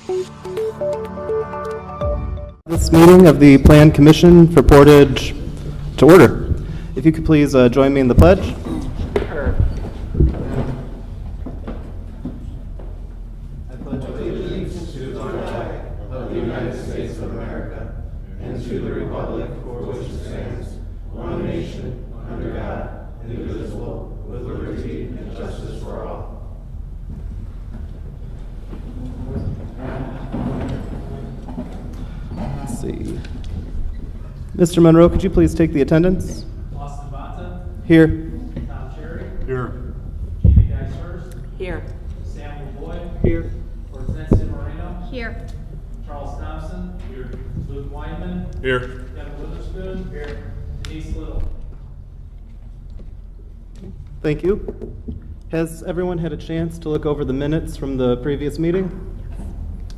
This meeting of the Planning Commission for Portage to order. If you could please join me in the pledge. Sure. I pledge allegiance to the flag of the United States of America and to the republic for which it stands, one nation, under God, indivisible, with liberty and justice for all. Let's see. Mr. Monroe, could you please take the attendance? Austin Bata. Here. Tom Cherry. Here. Gina Geisers. Here. Samuel Boyd. Here. Hortensia Moreno. Here. Charles Thompson. Here. Luke Weinman. Here. Kevin Witherspoon. Here. Denise Little. Thank you. Has everyone had a chance to look over the minutes from the previous meeting?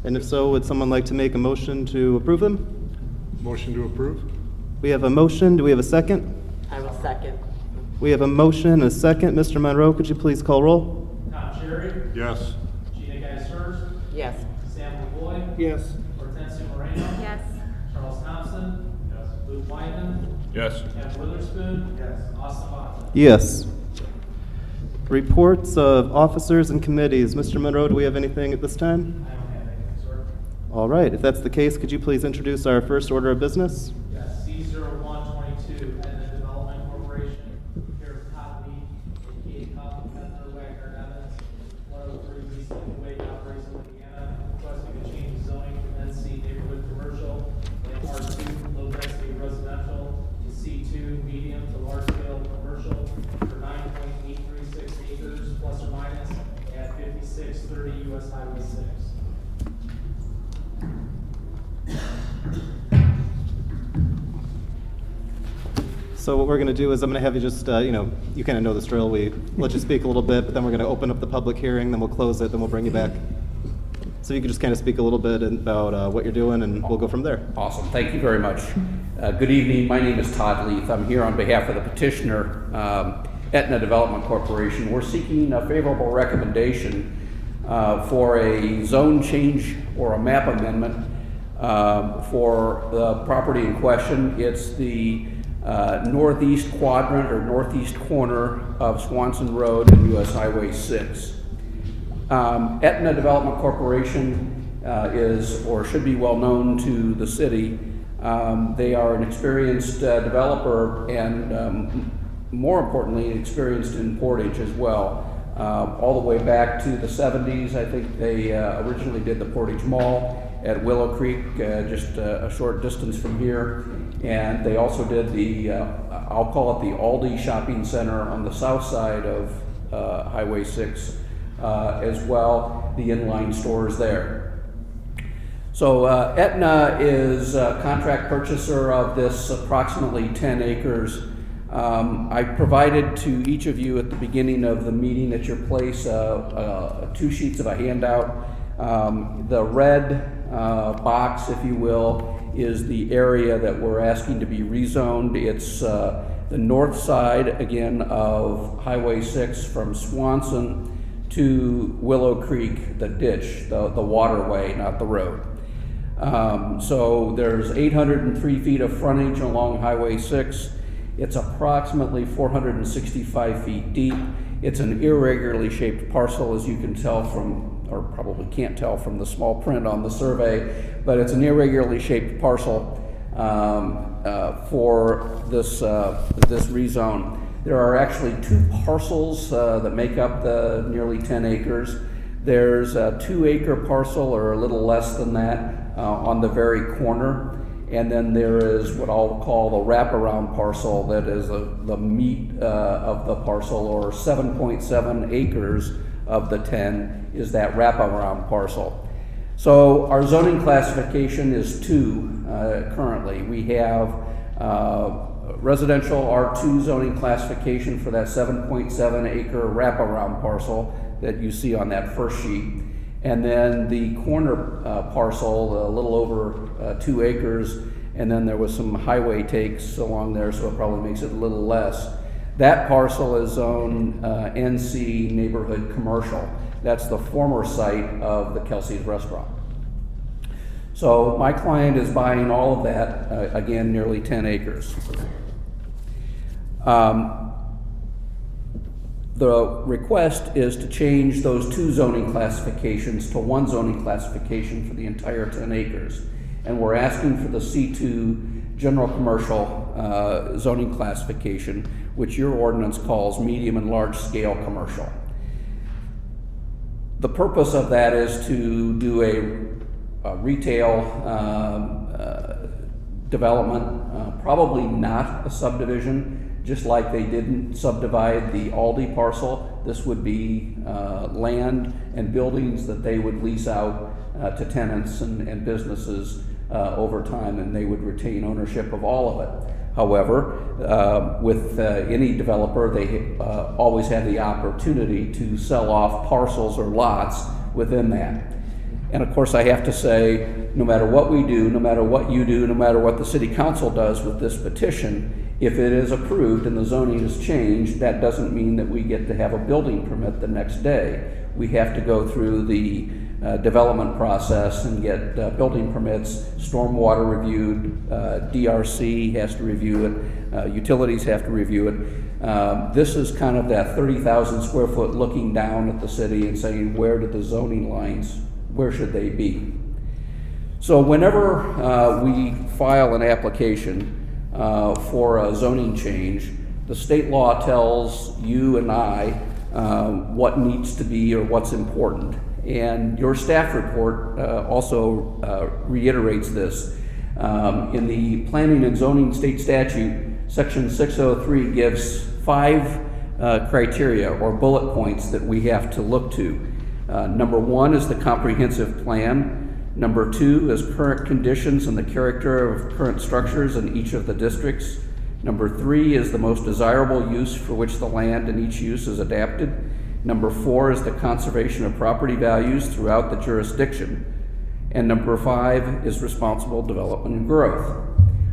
And if so, would someone like to make a motion to approve them? Motion to approve? We have a motion. Do we have a second? I will second. We have a motion and a second. Mr. Monroe, could you please call roll? Tom Cherry. Yes. Gina Geisers. Yes. Samuel Boyd. Yes. Hortensia Moreno. Yes. Charles Thompson. Yes. Luke Weinman. Yes. Kevin Witherspoon. Yes. Austin Bata. Yes. Reports of officers and committees. Mr. Monroe, do we have anything at this time? I don't have anything, sir. All right. If that's the case, could you please introduce our first order of business? Yes, C0122, Edna Development Corporation, here at Todd Lee, aka Todd Kessler, Wagner Evans, 103 East Way, Operations, Indiana, requesting a change of zoning from NC neighborhood commercial and R2 low density residential to C2 medium to large scale commercial for 9.836 acres plus or minus at 5630 US Highway 6. So what we're going to do is I'm going to have you just, you kind of know this drill. We let you speak a little bit, but then we're going to open up the public hearing, then we'll close it, then we'll bring you back. So you can just kind of speak a little bit about what you're doing, and we'll go from there. Awesome. Thank you very much. Good evening. My name is Todd Leith. I'm here on behalf of the petitioner, Aetna Development Corporation. We're seeking a favorable recommendation for a zone change or a map amendment for the property in question. It's the northeast quadrant or northeast corner of Swanson Road and US Highway 6. Aetna Development Corporation is or should be well known to the city. They are an experienced developer and more importantly experienced in Portage as well. All the way back to the 70s, I think they originally did the Portage Mall at Willow Creek, just a short distance from here. And they also did the, I'll call it the Aldi Shopping Center on the south side of Highway 6 as well, the inline stores there. So Aetna is a contract purchaser of this approximately 10 acres. I provided to each of you at the beginning of the meeting at your place 2 sheets of a handout. The red box, if you will, is the area that we're asking to be rezoned. It's the north side, again, of Highway 6 from Swanson to Willow Creek, the ditch, the waterway, not the road. So there's 803 feet of frontage along Highway 6. It's approximately 465 feet deep. It's an irregularly shaped parcel, as you can tell from, or probably can't tell from the small print on the survey, but it's an irregularly shaped parcel for this rezone. There are actually 2 parcels that make up the nearly 10 acres. There's a 2-acre parcel, or a little less than that, on the very corner. And then there is what I'll call the wraparound parcel that is the meat of the parcel, or 7.7 acres of the 10 is that wraparound parcel. So our zoning classification is 2 currently. We have residential R2 zoning classification for that 7.7 acre wraparound parcel that you see on that first sheet. And then the corner parcel, a little over 2 acres, and then there was some highway takes along there, so it probably makes it a little less. That parcel is zoned NC neighborhood commercial. That's the former site of the Kelsey's restaurant. So my client is buying all of that, again, nearly 10 acres. The request is to change those 2 zoning classifications to 1 zoning classification for the entire 10 acres. And we're asking for the C2 general commercial zoning classification, which your ordinance calls medium and large scale commercial. The purpose of that is to do a retail development, probably not a subdivision, just like they didn't subdivide the Aldi parcel. This would be land and buildings that they would lease out to tenants and businesses over time, and they would retain ownership of all of it. However, with any developer, they always have the opportunity to sell off parcels or lots within that. And of course, I have to say, no matter what we do, no matter what you do, no matter what the city council does with this petition, if it is approved and the zoning is changed, that doesn't mean that we get to have a building permit the next day. We have to go through the development process and get building permits, stormwater reviewed, DRC has to review it, utilities have to review it. This is kind of that 30,000 square foot looking down at the city and saying, where do the zoning lines, where should they be? So whenever we file an application for a zoning change, the state law tells you and I what needs to be or what's important. And your staff report also reiterates this. In the Planning and Zoning State Statute, Section 603 gives 5 criteria or bullet points that we have to look to. Number 1 is the comprehensive plan. Number 2 is current conditions and the character of current structures in each of the districts. Number 3 is the most desirable use for which the land in each use is adapted. Number 4 is the conservation of property values throughout the jurisdiction. And number 5 is responsible development and growth.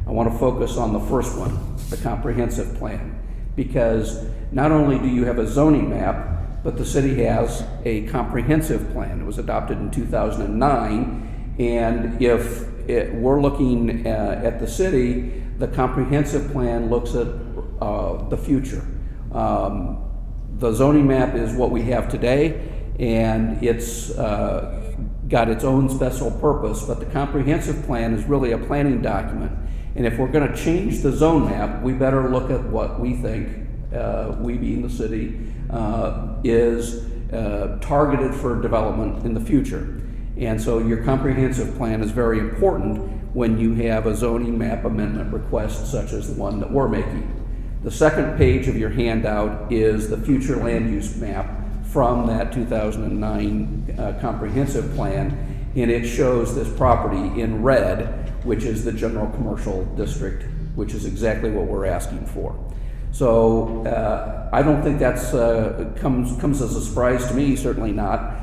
I want to focus on the first one, the comprehensive plan, because not only do you have a zoning map, but the city has a comprehensive plan. It was adopted in 2009. And if we're looking at the city, the comprehensive plan looks at the future. The zoning map is what we have today, and it's got its own special purpose, but the comprehensive plan is really a planning document. And if we're going to change the zone map, we better look at what we think, we being the city, is targeted for development in the future. And so your comprehensive plan is very important when you have a zoning map amendment request such as the one that we're making. The second page of your handout is the future land use map from that 2009 comprehensive plan, and it shows this property in red, which is the general commercial district, which is exactly what we're asking for. So I don't think that's comes as a surprise to me, certainly not,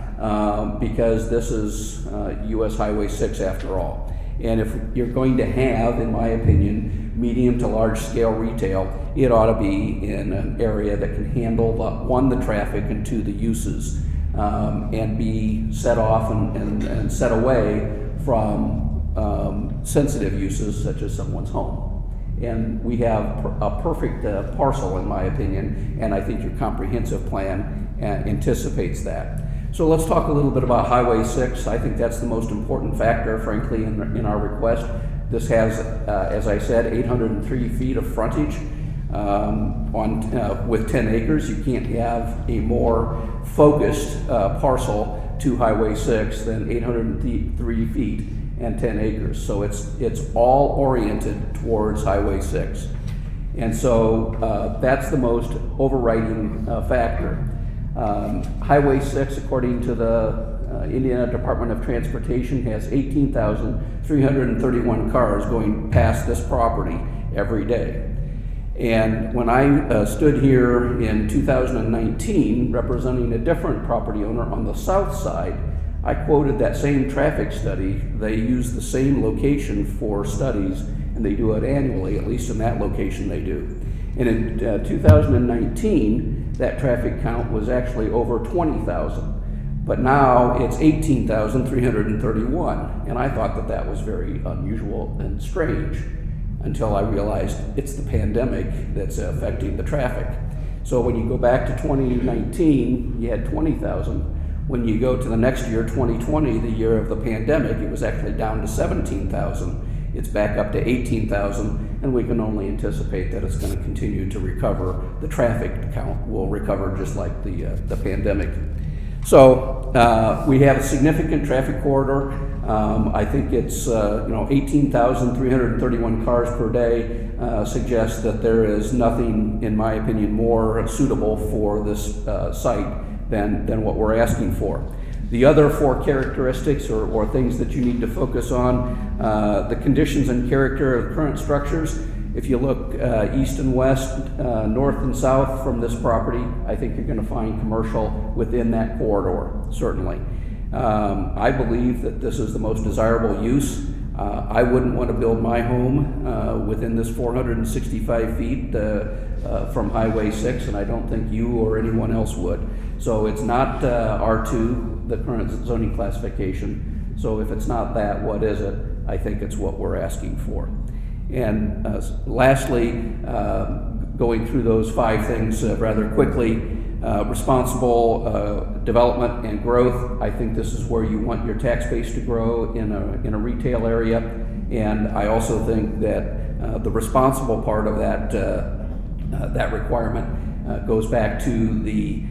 because this is US Highway 6 after all. And if you're going to have, in my opinion, medium to large scale retail, it ought to be in an area that can handle, one, the traffic, and 2, the uses, and be set off and set away from sensitive uses such as someone's home. And we have a perfect parcel, in my opinion, and I think your comprehensive plan anticipates that. So let's talk a little bit about Highway 6. I think that's the most important factor, frankly, in our request. This has, as I said, 803 feet of frontage with 10 acres. You can't have a more focused parcel to Highway 6 than 803 feet and 10 acres. So it's all oriented towards Highway 6. And so that's the most overriding factor. Highway 6, according to the Indiana Department of Transportation, has 18,331 cars going past this property every day. And when I stood here in 2019 representing a different property owner on the south side, I quoted that same traffic study. They use the same location for studies, and they do it annually, at least in that location they do. And in 2019, that traffic count was actually over 20,000. But now it's 18,331, and I thought that that was very unusual and strange until I realized it's the pandemic that's affecting the traffic. So when you go back to 2019, you had 20,000. When you go to the next year, 2020, the year of the pandemic, it was actually down to 17,000. It's back up to 18,000, and we can only anticipate that it's going to continue to recover. The traffic count will recover just like the pandemic. So we have a significant traffic corridor. I think it's 18,331 cars per day suggests that there is nothing, in my opinion, more suitable for this site than what we're asking for. The other 4 characteristics or things that you need to focus on, the conditions and character of current structures. If you look east and west, north and south from this property, I think you're going to find commercial within that corridor, certainly. I believe that this is the most desirable use. I wouldn't want to build my home within this 465 feet from Highway 6, and I don't think you or anyone else would. So it's not R2, the current zoning classification. So if it's not that, what is it? I think it's what we're asking for. And lastly, going through those 5 things rather quickly, responsible development and growth. I think this is where you want your tax base to grow in a retail area. And I also think that the responsible part of that requirement goes back to the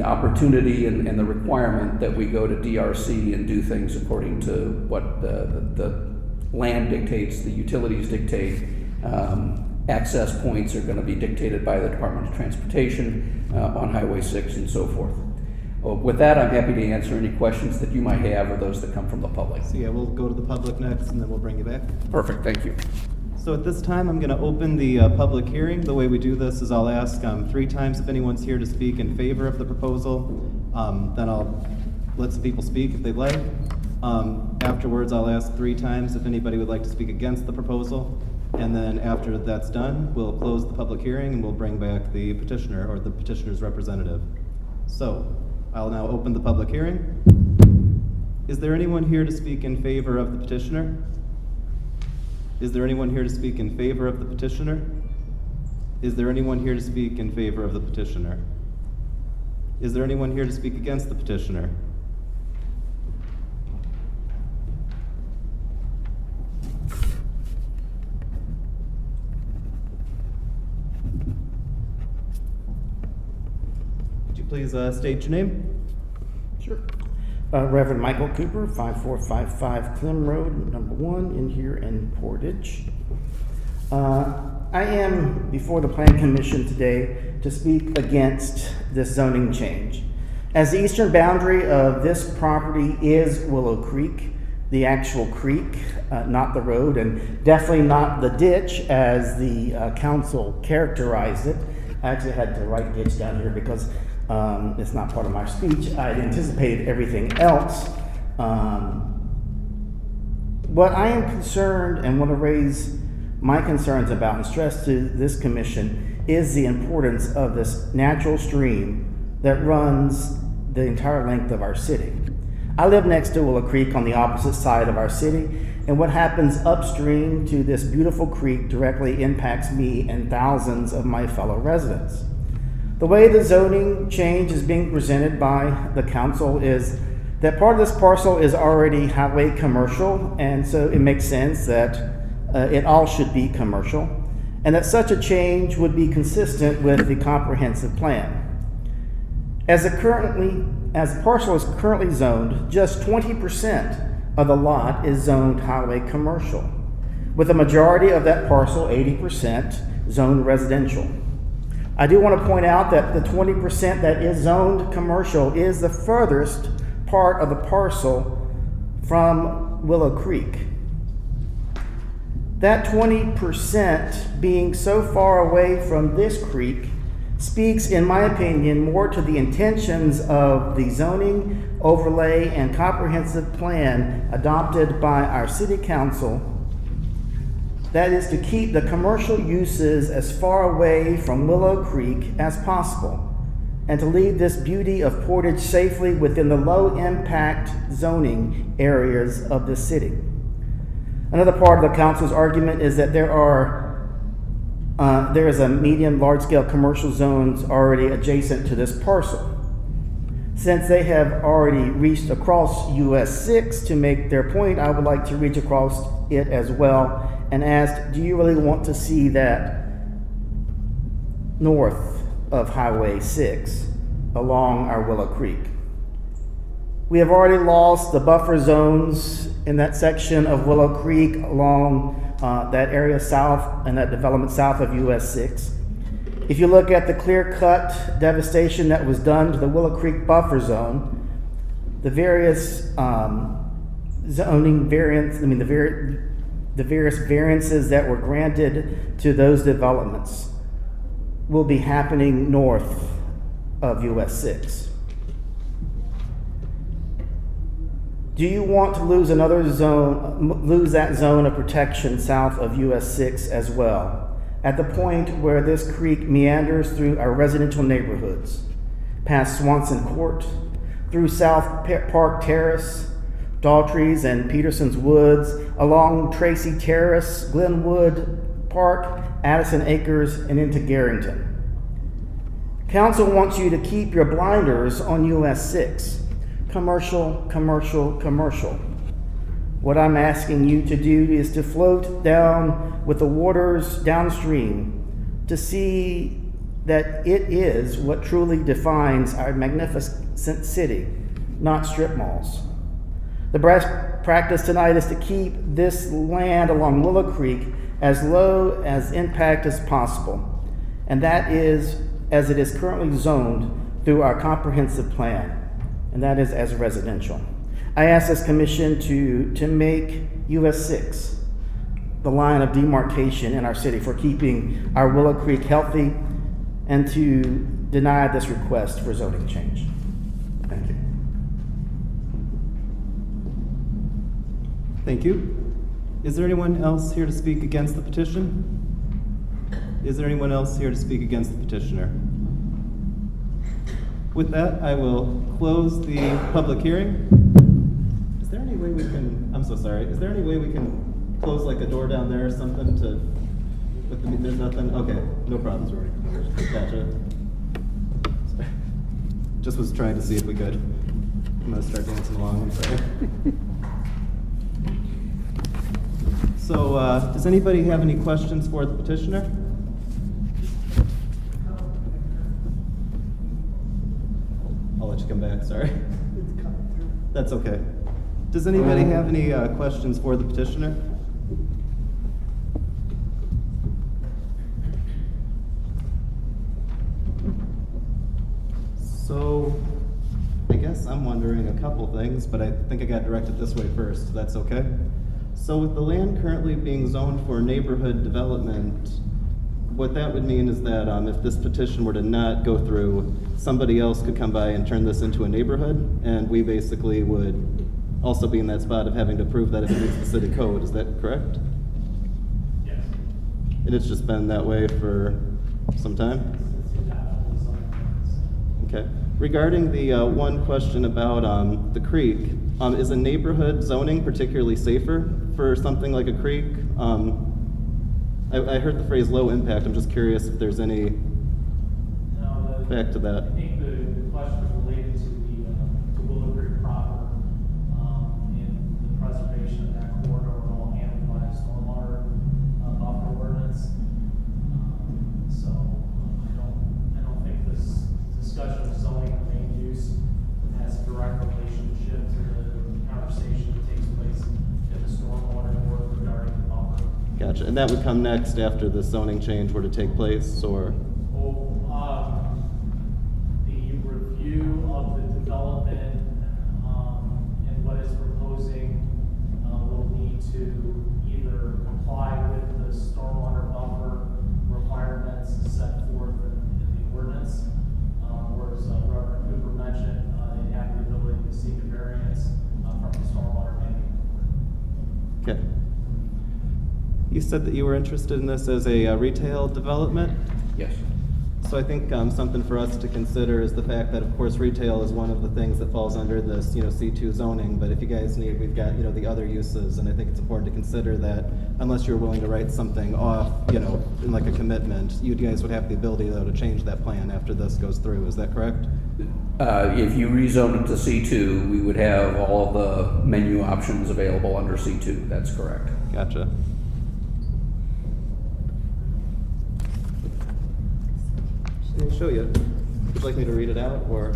opportunity and the requirement that we go to DRC and do things according to what the land dictates, the utilities dictate. Access points are going to be dictated by the Department of Transportation on Highway 6 and so forth. With that, I'm happy to answer any questions that you might have or those that come from the public. So yeah, we'll go to the public next and then we'll bring you back. Perfect, thank you. So at this time, I'm going to open the public hearing. The way we do this is I'll ask 3 times if anyone's here to speak in favor of the proposal. Then I'll let some people speak if they'd like. Afterwards, I'll ask 3 times if anybody would like to speak against the proposal. And then after that's done, we'll close the public hearing and we'll bring back the petitioner or the petitioner's representative. So I'll now open the public hearing. Is there anyone here to speak in favor of the petitioner? Is there anyone here to speak in favor of the petitioner? Is there anyone here to speak in favor of the petitioner? Is there anyone here to speak against the petitioner? Would you please state your name? Sure. Reverend Michael Cooper, 5455 Clem Road, number 1, in here in Portage. I am before the Planning Commission today to speak against this zoning change. As the eastern boundary of this property is Willow Creek, the actual creek, not the road, and definitely not the ditch as the council characterized it. I actually had to write ditch down here because it's not part of my speech. I had anticipated everything else. What I am concerned and want to raise my concerns about and stress to this commission is the importance of this natural stream that runs the entire length of our city. I live next to Willow Creek on the opposite side of our city, and what happens upstream to this beautiful creek directly impacts me and thousands of my fellow residents. The way the zoning change is being presented by the council is that part of this parcel is already highway commercial, and so it makes sense that it all should be commercial, and that such a change would be consistent with the comprehensive plan. As the parcel is currently zoned, just 20% of the lot is zoned highway commercial, with a majority of that parcel, 80%, zoned residential. I do want to point out that the 20% that is zoned commercial is the furthest part of the parcel from Willow Creek. That 20% being so far away from this creek speaks, in my opinion, more to the intentions of the zoning, overlay, and comprehensive plan adopted by our city council. That is to keep the commercial uses as far away from Willow Creek as possible. and to leave this beauty of Portage safely within the low-impact zoning areas of the city. Another part of the council's argument is that there is a medium large-scale commercial zones already adjacent to this parcel. Since they have already reached across US 6 to make their point, I would like to reach across it as well and ask, do you really want to see that north of Highway 6 along our Willow Creek? We have already lost the buffer zones in that section of Willow Creek along that area south and that development south of US 6. If you look at the clear-cut devastation that was done to the Willow Creek buffer zone, the various zoning variants, the various variances that were granted to those developments will be happening north of US 6. Do you want to lose another zone, lose that zone of protection south of US 6 as well, at the point where this creek meanders through our residential neighborhoods, past Swanson Court, through South Park Terrace, Daughtry's and Peterson's Woods, along Tracy Terrace, Glenwood Park, Addison Acres, and into Garrington? Council wants you to keep your blinders on US 6. Commercial, commercial, commercial. What I'm asking you to do is to float down with the waters downstream to see that it is what truly defines our magnificent city, not strip malls. The best practice tonight is to keep this land along Willow Creek as low as impact as possible, and that is as it is currently zoned through our comprehensive plan, and that is as residential. I ask this commission to make US 6 the line of demarcation in our city for keeping our Willow Creek healthy and to deny this request for zoning change. Thank you. Thank you. Is there anyone else here to speak against the petition? Is there anyone else here to speak against the petitioner? With that, I will close the public hearing. Is there any way we can, I'm so sorry, is there any way we can close like a door down there or something to, there's nothing? Okay, no problems, Rory. Gotcha. Sorry. Just was trying to see if we could. I'm gonna start dancing along, I'm sorry. So, does anybody have any questions for the petitioner? I'll let you come back, sorry. That's okay. Does anybody have any questions for the petitioner? So, I guess I'm wondering a couple things, but I think I got directed this way first. That's okay? So with the land currently being zoned for neighborhood development, what that would mean is that if this petition were to not go through, somebody else could come by and turn this into a neighborhood, and we basically would also be in that spot of having to prove that it meets the city code. Is that correct? Yes. And it's just been that way for some time? Okay. Regarding the one question about the creek, is a neighborhood zoning particularly safer for something like a creek? I heard the phrase low impact. I'm just curious if there's any fact to that. I think the question is related to the Willow Creek proper and the preservation of that corridor all handled by a stormwater buffer ordinance. So I don't think this discussion of zoning and land use has a direct relationship to the conversation that takes place in the stormwater board regarding the buffer. Gotcha. And that would come next after the zoning change were to take place, or? The review of the development and what is proposing will need to either comply with the stormwater buffer requirements set forth in the ordinance, or as Reverend Cooper mentioned, they have the ability to seek a variance from the stormwater management board. Okay. You said that you were interested in this as a retail development? Yes. So I think something for us to consider is the fact that, of course, retail is one of the things that falls under this, C2 zoning. But if you guys need, we've got, the other uses, and I think it's important to consider that unless you're willing to write something off, in like a commitment, you guys would have the ability though to change that plan after this goes through. Is that correct? If you rezone it to C2, we would have all the menu options available under C2. That's correct. Gotcha. Let me show you. Would you like me to read it out, or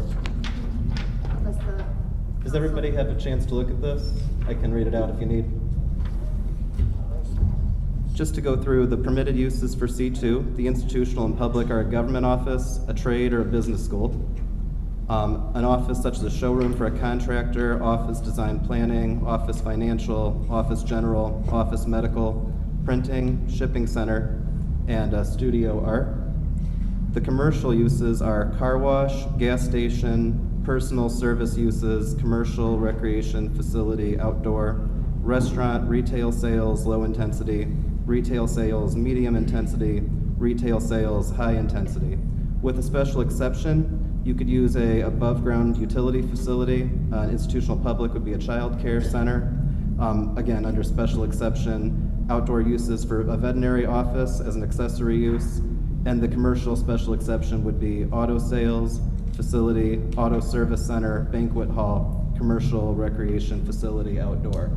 does everybody have a chance to look at this? I can read it out if you need. Just to go through the permitted uses for C2, the institutional and public are a government office, a trade, or a business school. An office such as a showroom for a contractor, office design planning, office financial, office general, office medical, printing, shipping center, and studio art. The commercial uses are car wash, gas station, personal service uses, commercial, recreation, facility, outdoor, restaurant, retail sales, low intensity, retail sales, medium intensity, retail sales, high intensity. With a special exception, you could use a above-ground utility facility. Institutional public would be a child care center. Again, under special exception, outdoor uses for a veterinary office as an accessory use. And the commercial special exception would be auto sales, facility, auto service center, banquet hall, commercial recreation facility, outdoor.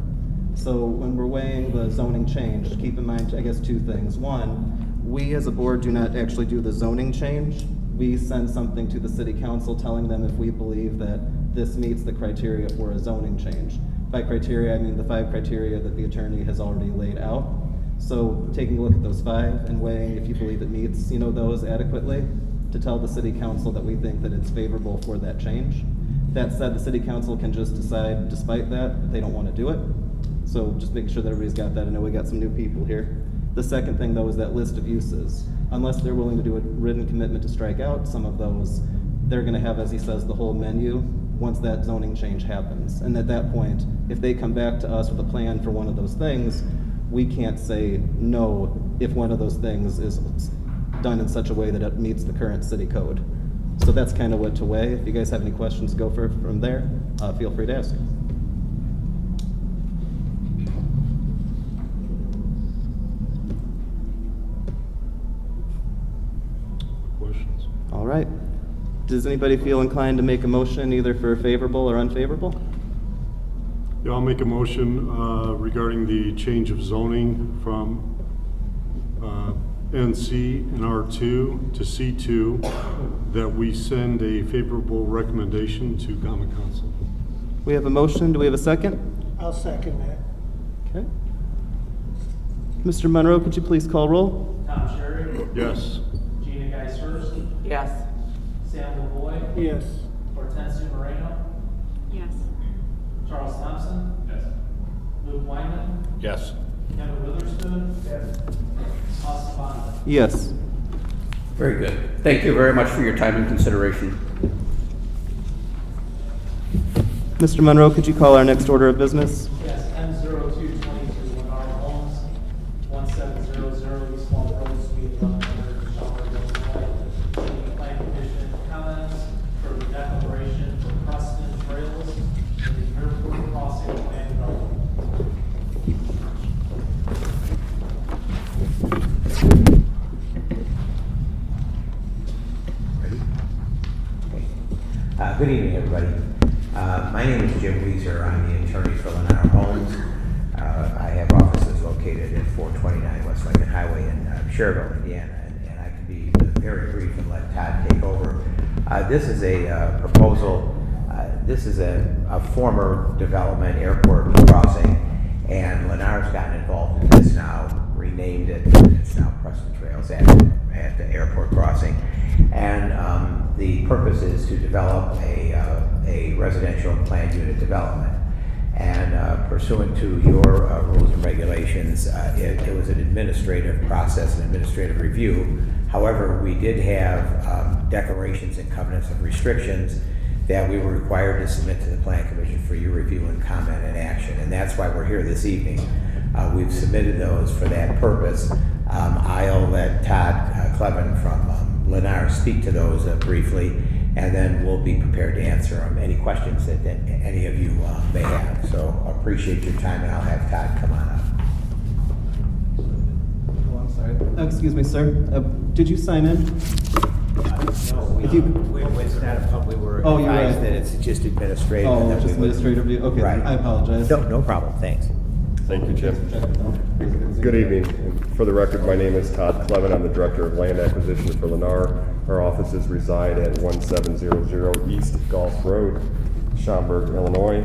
So when we're weighing the zoning change, keep in mind, I guess, two things. One, we as a board do not actually do the zoning change. We send something to the city council telling them if we believe that this meets the criteria for a zoning change. By criteria, I mean the 5 criteria that the attorney has already laid out. So taking a look at those 5 and weighing if you believe it meets, those adequately to tell the city council that we think that it's favorable for that change. That said, the city council can just decide, despite that they don't want to do it. So just making sure that everybody's got that. I know we got some new people here. The second thing, though, is that list of uses. Unless they're willing to do a written commitment to strike out some of those, they're going to have, as he says, the whole menu once that zoning change happens. And at that point, if they come back to us with a plan for one of those things, we can't say no if one of those things is done in such a way that it meets the current city code. So that's kind of what to weigh. If you guys have any questions, go from there. Feel free to ask. Questions? All right. Does anybody feel inclined to make a motion either for favorable or unfavorable? Yeah, I'll make a motion regarding the change of zoning from NC and R2 to C2, that we send a favorable recommendation to Common Council. We have a motion. Do we have a second? I'll second that. Okay. Mr. Monroe, could you please call roll? Tom Sherry, Yes. Gina Geisler, Yes. Sam LaVoy, Yes. Hortensia Moreno, Yes. Charles Thompson, Yes. Luke Wyman, Yes. Kevin Witherspoon, Austin Bonda. Yes. Very good. Thank you very much for your time and consideration. Mr. Monroe, could you call our next order of business? Yes, M0222, Lennar Homes, 1700 East Walk Road, Suite 1100, Shelburne, Illinois. Seeking Planning Commission comments for the declaration for Preston Trails in the airport crossing plan development. Good evening, everybody. My name is Jim Weezer. I'm the attorney for Lennar Homes. I have offices located at 429 West Lincoln Highway in Cherville, Indiana, and I can be very brief and let Todd take over. This is a proposal. This is a former development airport crossing, and Lennar's gotten involved in this now, renamed it. It's now Preston Trails at the airport crossing. And the purpose is to develop a residential planned unit development. And pursuant to your rules and regulations, it was an administrative process, an administrative review. However, we did have declarations and covenants of restrictions that we were required to submit to the Planning Commission for your review and comment and action. And that's why we're here this evening. We've submitted those for that purpose. I'll let Todd Clevin from Lennar speak to those briefly, and then we'll be prepared to answer any questions that any of you may have. So I appreciate your time, and I'll have Todd come on up. Oh, I'm sorry. Excuse me, sir. Did you sign in? No, If you- it's not a public, we were Oh, you're advised right. that it's just administrative. Oh, and that just we would- administrative review? Okay, Right. I apologize. No problem, thanks. Thank you, Jim. Good evening. For the record, my name is Todd Clevin. I'm the Director of Land Acquisition for Lennar. Our offices reside at 1700 East Gulf Road, Schaumburg, Illinois,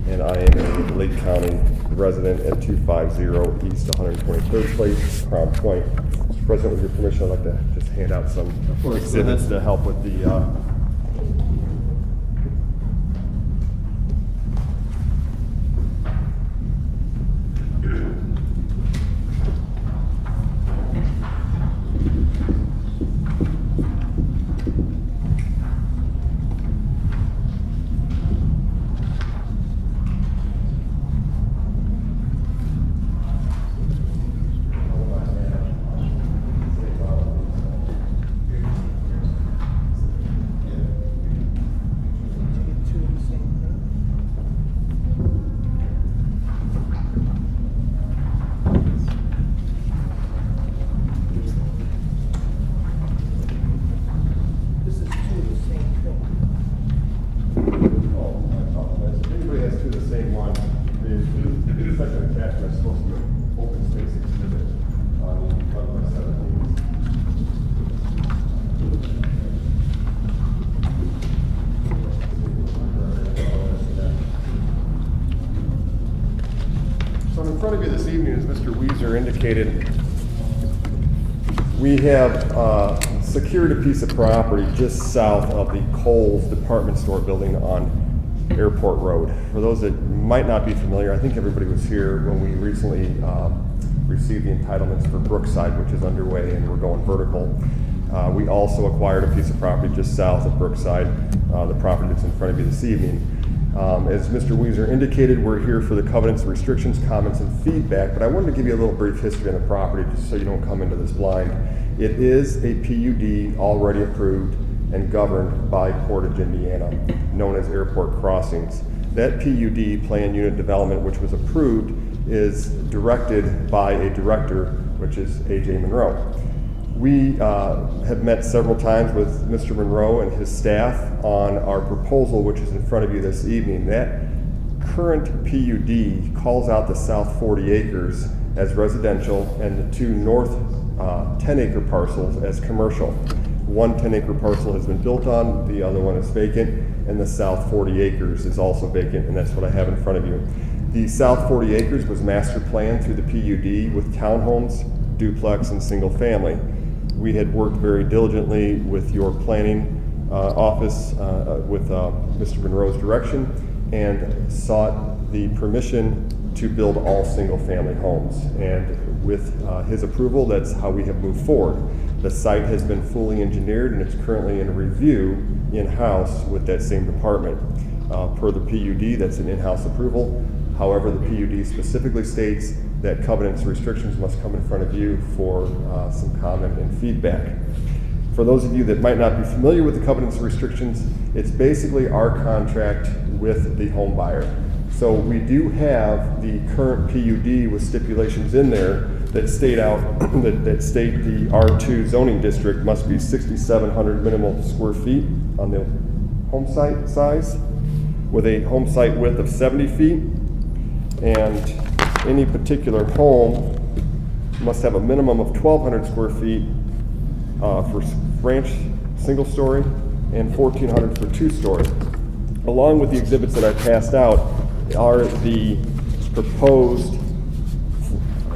and I am a Lake County resident at 250 East 123rd Place, Crown Point. Mr. President, with your permission, I'd like to just hand out some course, go exhibits ahead. to help with the Everybody has two of the same one. The second attachment is supposed to be an open space exhibit on 11/17. So in front of you this evening, as Mr. Weiser indicated, we have secured a piece of property just south of the Kohl's department store building on Airport Road. For those that might not be familiar, I think everybody was here when we recently received the entitlements for Brookside, which is underway, and we're going vertical. We also acquired a piece of property just south of Brookside, the property that's in front of you this evening. As Mr. Weiser indicated, we're here for the covenants, restrictions, comments, and feedback, but I wanted to give you a little brief history on the property just so you don't come into this blind. It is a PUD already approved and governed by Portage, Indiana, known as Airport Crossings. That PUD, Plan Unit Development, which was approved, is directed by a director, which is A.J. Monroe. We have met several times with Mr. Monroe and his staff on our proposal, which is in front of you this evening. That current PUD calls out the south 40 acres as residential and the two north 10-acre parcels as commercial. One 10-acre parcel has been built on, the other one is vacant, and the south 40 acres is also vacant, and that's what I have in front of you. The south 40 acres was master planned through the PUD with townhomes, duplex, and single family. We had worked very diligently with your planning office with Mr. Monroe's direction and sought the permission to build all single family homes. And with his approval, that's how we have moved forward. The site has been fully engineered and it's currently in review in-house with that same department. Per the PUD, that's an in-house approval. However, the PUD specifically states that covenants and restrictions must come in front of you for some comment and feedback. For those of you that might not be familiar with the covenants and restrictions, it's basically our contract with the home buyer. So we do have the current PUD with stipulations in there that state that state the R2 zoning district must be 6,700 minimal square feet on the home site size, with a home site width of 70 feet, and any particular home must have a minimum of 1,200 square feet for ranch single story and 1,400 for two-story. Along with the exhibits that I passed out are the proposed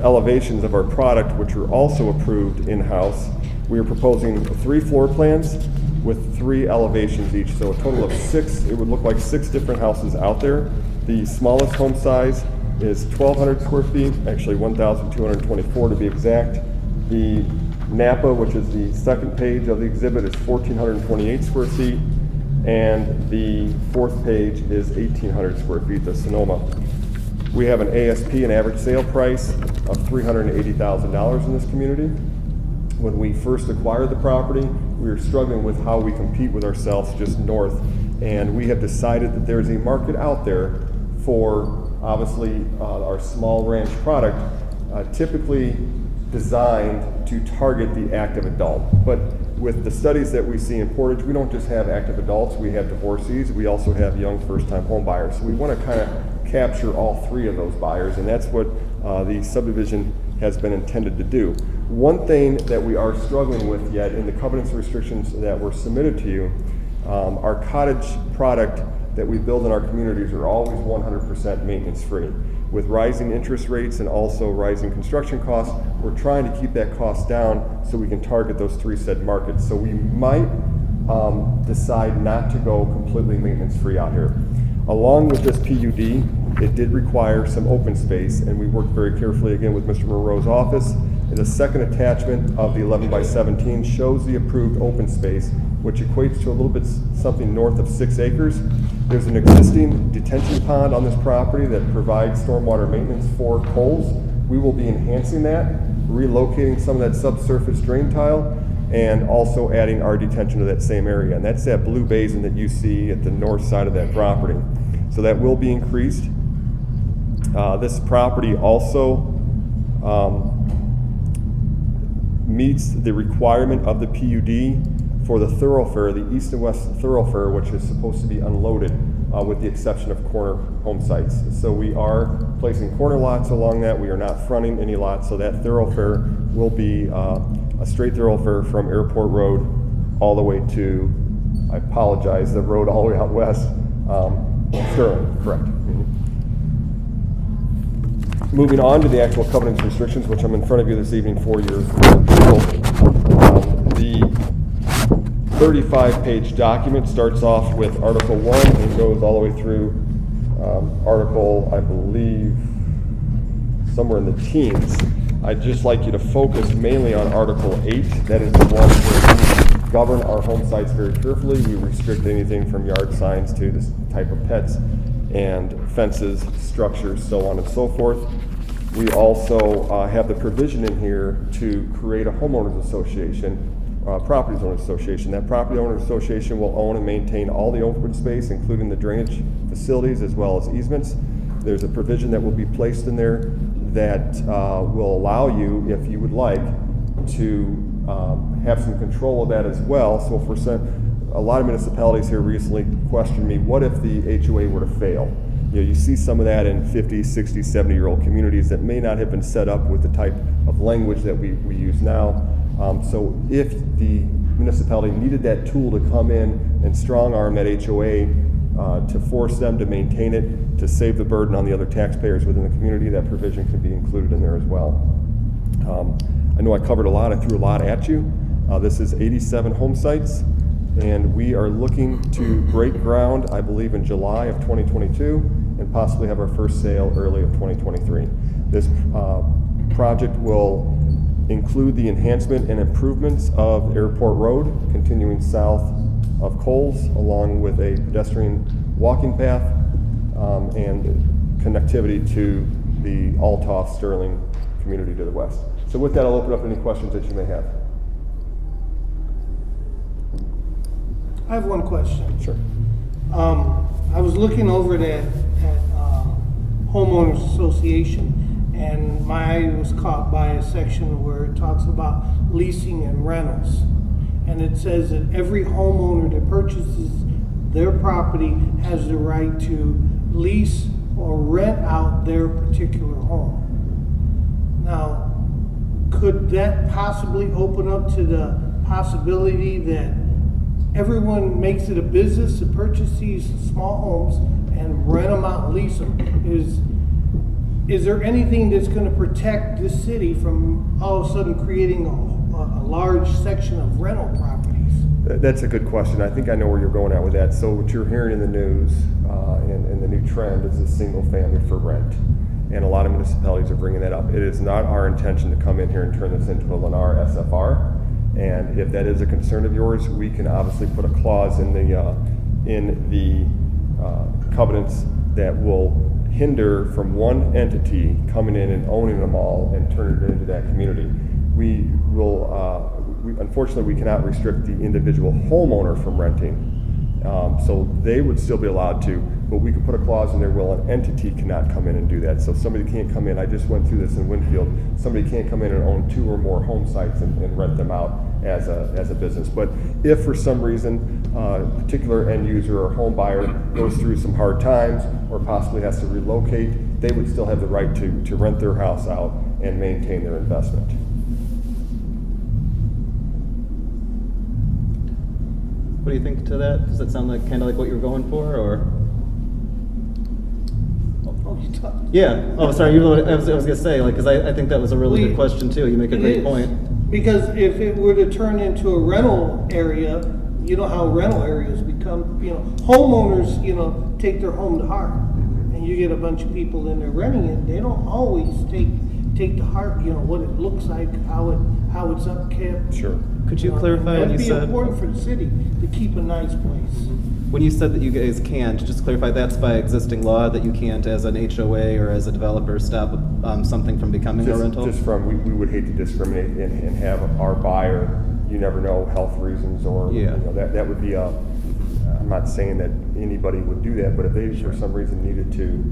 elevations of our product, which are also approved in-house. We are proposing 3 floor plans with 3 elevations each, so a total of 6. It would look like 6 different houses out there. The smallest home size is 1,200 square feet, actually 1,224 to be exact. The Napa, which is the second page of the exhibit, is 1,428 square feet, and the fourth page is 1,800 square feet, the Sonoma. We have an ASP, an average sale price, of $380,000 in this community. When we first acquired the property, we were struggling with how we compete with ourselves just north, and we have decided that there's a market out there for, obviously, our small ranch product, typically designed to target the active adult. But with the studies that we see in Portage, we don't just have active adults, we have divorcees, we also have young first-time home buyers. So we want to kind of capture all three of those buyers, and that's what the subdivision has been intended to do. One thing that we are struggling with yet in the covenants and restrictions that were submitted to you, our cottage product that we build in our communities are always 100% maintenance free. With rising interest rates and also rising construction costs, we're trying to keep that cost down so we can target those three said markets. So we might decide not to go completely maintenance free out here. Along with this PUD, it did require some open space, and we worked very carefully again with Mr. Monroe's office. And the second attachment of the 11 by 17 shows the approved open space, which equates to a little bit something north of 6 acres. There's an existing detention pond on this property that provides stormwater maintenance for Coles. We will be enhancing that, relocating some of that subsurface drain tile, and also adding our detention to that same area. And that's that blue basin that you see at the north side of that property. So that will be increased. This property also meets the requirement of the PUD for the thoroughfare, the east and west thoroughfare, which is supposed to be unloaded with the exception of corner home sites. So we are placing corner lots along that. We are not fronting any lots, so that thoroughfare will be a straight thoroughfare from Airport Road all the way to, I apologize, the road all the way out west, Sterling, correct. Moving on to the actual covenants and restrictions, which I'm in front of you this evening for your approval. The 35-page document starts off with Article 1 and goes all the way through Article, I believe, somewhere in the teens. I'd just like you to focus mainly on Article 8. That is the one where we govern our home sites very carefully. We restrict anything from yard signs to this type of pets and fences, structures, so on and so forth. We also have the provision in here to create a homeowners association, property owners association. That property owners association will own and maintain all the open space, including the drainage facilities as well as easements. There's a provision that will be placed in there that will allow you, if you would like, to have some control of that as well. So for a lot of municipalities here recently questioned me, what if the HOA were to fail? You know, you see some of that in 50, 60, 70-year-old communities that may not have been set up with the type of language that we use now. So if the municipality needed that tool to come in and strong-arm that HOA to force them to maintain it, to save the burden on the other taxpayers within the community, that provision can be included in there as well. I know I covered a lot, I threw a lot at you. This is 87 home sites, and we are looking to break ground, I believe, in July of 2022, and possibly have our first sale early of 2023. This project will include the enhancement and improvements of Airport Road, continuing south of Coles, along with a pedestrian walking path and connectivity to the Altoff Sterling community to the west. So with that, I'll open up any questions that you may have. I have one question. Sure. I was looking over that homeowners association, and my eye was caught by a section where it talks about leasing and rentals. And it says that every homeowner that purchases their property has the right to lease or rent out their particular home. Now, could that possibly open up to the possibility that everyone makes it a business to purchase these small homes and rent them out and lease them? Is there anything that's going to protect this city from all of a sudden creating a large section of rental properties? That's a good question. I think I know where you're going at with that. So what you're hearing in the news and the new trend is a single family for rent. And a lot of municipalities are bringing that up. It is not our intention to come in here and turn this into a Lennar SFR. And if that is a concern of yours, we can obviously put a clause in the covenants that will hinder from one entity coming in and owning them all and turning it into that community. we will, unfortunately, we cannot restrict the individual homeowner from renting. So they would still be allowed to, but we could put a clause in there where an entity cannot come in and do that. So somebody can't come in, I just went through this in Winfield, somebody can't come in and own 2 or more home sites and rent them out as a business. But if for some reason a particular end user or home buyer goes through some hard times or possibly has to relocate, they would still have the right to rent their house out and maintain their investment. What do you think to that? Does that sound like kind of like what you were going for, or? Oh, you talk. Yeah. Oh, sorry. I was gonna say, like, because I think that was a really good We- question too. You make a It great is. point. Because if it were to turn into a rental area, you know how rental areas become, homeowners, take their home to heart. And you get a bunch of people in there renting it, they don't always take to heart, what it looks like, how it's upkept. Sure. Could you clarify when you It'd be said, important for the city to keep a nice place. when you said that you guys can't, just clarify that's by existing law, that you can't as an HOA or as a developer stop something from becoming a rental? Just from, we would hate to discriminate and have our buyer, you never know, health reasons or, Yeah. that would be I'm not saying that anybody would do that, but if they for some reason needed to,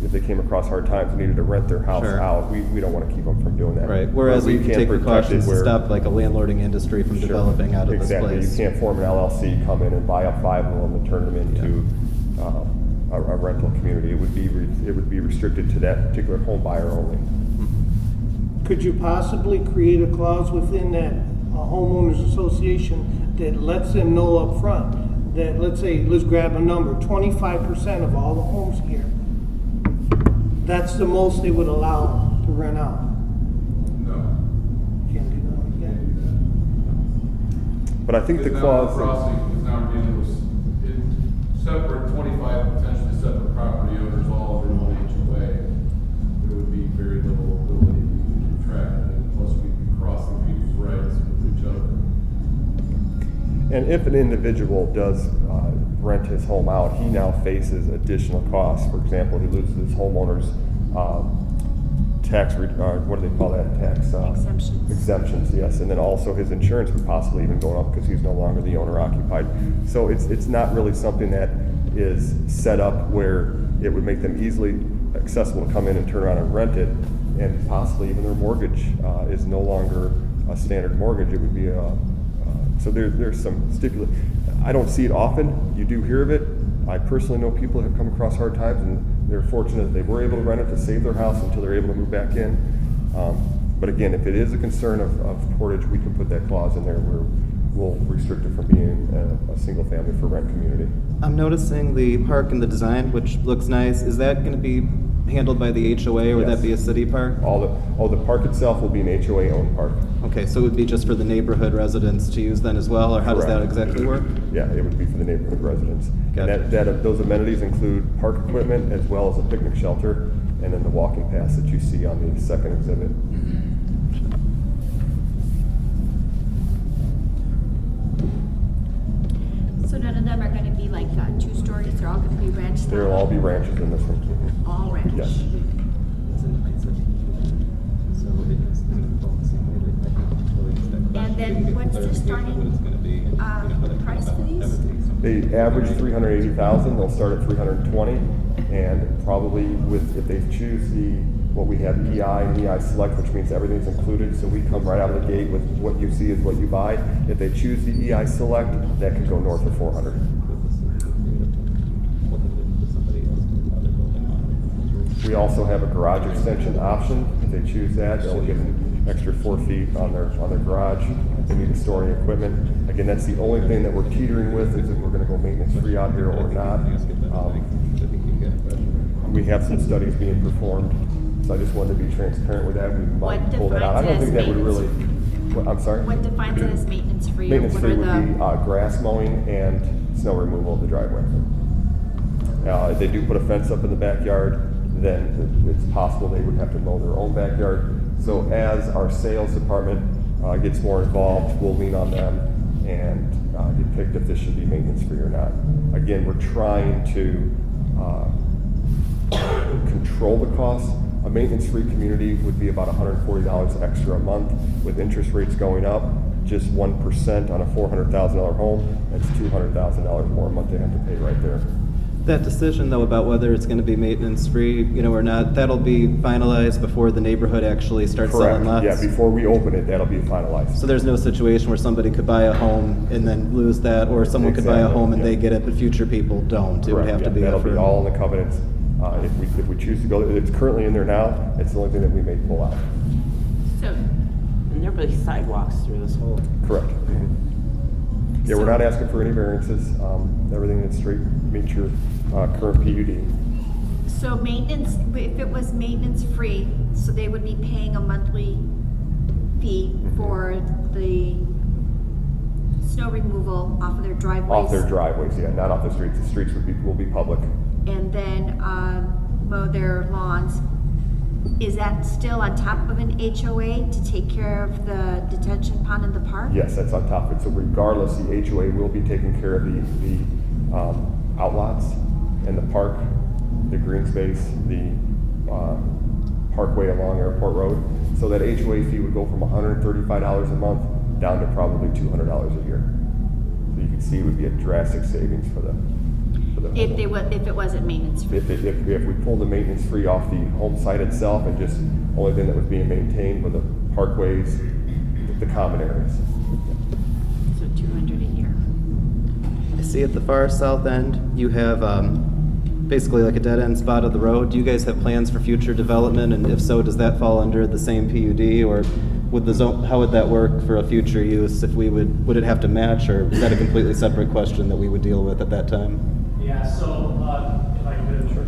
if they came across hard times and needed to rent their house Sure. out, we don't want to keep them from doing that. Right, whereas But we you can can take protect precautions it to where- stop like a landlording industry from Sure. developing out of this Exactly. place. You can't form an LLC, come in and buy up 5 of them and turn them into a rental community. It would be restricted to that particular home buyer only. Could you possibly create a clause within that homeowners association that lets them know up front that, let's grab a number, 25% of all the homes here, that's the most they would allow to rent out? No. Can't do that like that. But I think the Because now clause. we're crossing, because now we're dealing with separate, 25 potentially separate property owners all under one HOA. There would be very little ability to keep track of it, plus we'd be crossing people's rights with each other. And if an individual does rent his home out, he now faces additional costs. For example, he loses his homeowner's tax, what do they call that? Tax Exemptions. Exemptions, yes. And then also his insurance would possibly even go up because he's no longer the owner occupied. So it's not really something that is set up where it would make them easily accessible to come in and turn around and rent it, and possibly even their mortgage is no longer a standard mortgage. It would be so there's some stipulation. I don't see it often. You do hear of it. I personally know people who have come across hard times and they're fortunate that they were able to rent it to save their house until they're able to move back in. But again, if it is a concern of Portage, we can put that clause in there where we'll restrict it from being a single family for rent community. I'm noticing the park and the design, which looks nice. Is that going to be handled by the HOA, or would Yes. that be a city park? The park itself will be an HOA-owned park. Okay, so it would be just for the neighborhood residents to use then as well, or how does that Correct. exactly work? Yeah, it would be for the neighborhood residents. Gotcha. And those amenities include park equipment as well as a picnic shelter, and then the walking paths that you see on the second exhibit. So none of them are gonna be like 2 stories, they're all gonna be ranch style? There will all be ranches in this one. All ranch? Yes. And then what's the starting, price for these? They average 380,000. They'll start at 320, and probably if they choose what we have EI and EI Select, which means everything's included. So we come right out of the gate with what you see is what you buy. If they choose the EI Select, that could go north of 400. We also have a garage extension option. If they choose that, they'll get an extra 4 feet on their garage. If they need to store any equipment. Again, that's the only thing that we're teetering with, is if we're gonna go maintenance free out here or not. We have some studies being performed, so I just wanted to be transparent with that. We might What pull that out. I don't defines think it as that would really, I'm sorry? What defines it as maintenance free? Maintenance What free are would be the, grass mowing and snow removal of the driveway. If they do put a fence up in the backyard, then it's possible they would have to mow their own backyard. So as our sales department gets more involved, we'll lean on them and get picked if this should be maintenance free or not. Again, we're trying to control the costs, A maintenance-free community would be about $140 extra a month. With interest rates going up, just 1% on a $400,000 home, that's $200,000 more a month they have to pay right there. That decision, though, about whether it's going to be maintenance-free, or not, that'll be finalized before the neighborhood actually starts selling lots? Yeah, before we open it, that'll be finalized. So there's no situation where somebody could buy a home and then lose that, or someone could buy a home and they get it, but future people don't? It would have to be that'll be offered. all in the covenants. If we choose to go, it's currently in there now, it's the only thing that we may pull out. So, and there'll be sidewalks through this whole. Correct. Yeah, we're not asking for any variances. Everything is straight meets your current PUD. So maintenance, if it was maintenance free, so they would be paying a monthly fee for the snow removal off of their driveways? Off their driveways, yeah, not off the streets. The streets will be public. And then mow their lawns. Is that still on top of an HOA to take care of the detention pond in the park? Yes, that's on top of it. So regardless, the HOA will be taking care of the outlots and the park, the green space, the parkway along Airport Road. So that HOA fee would go from $135 a month down to probably $200 a year. So you can see it would be a drastic savings for the If it wasn't maintenance free. If we pulled the maintenance free off the home site itself and just only thing that was being maintained were the parkways, the common areas. So $200 a year. I see at the far south end, you have basically like a dead end spot of the road. Do you guys have plans for future development? And if so, does that fall under the same PUD, or would the zone, how would that work for a future use? If we would it have to match, or is that a completely separate question that we would deal with at that time? Yeah, so, if I could. Sure.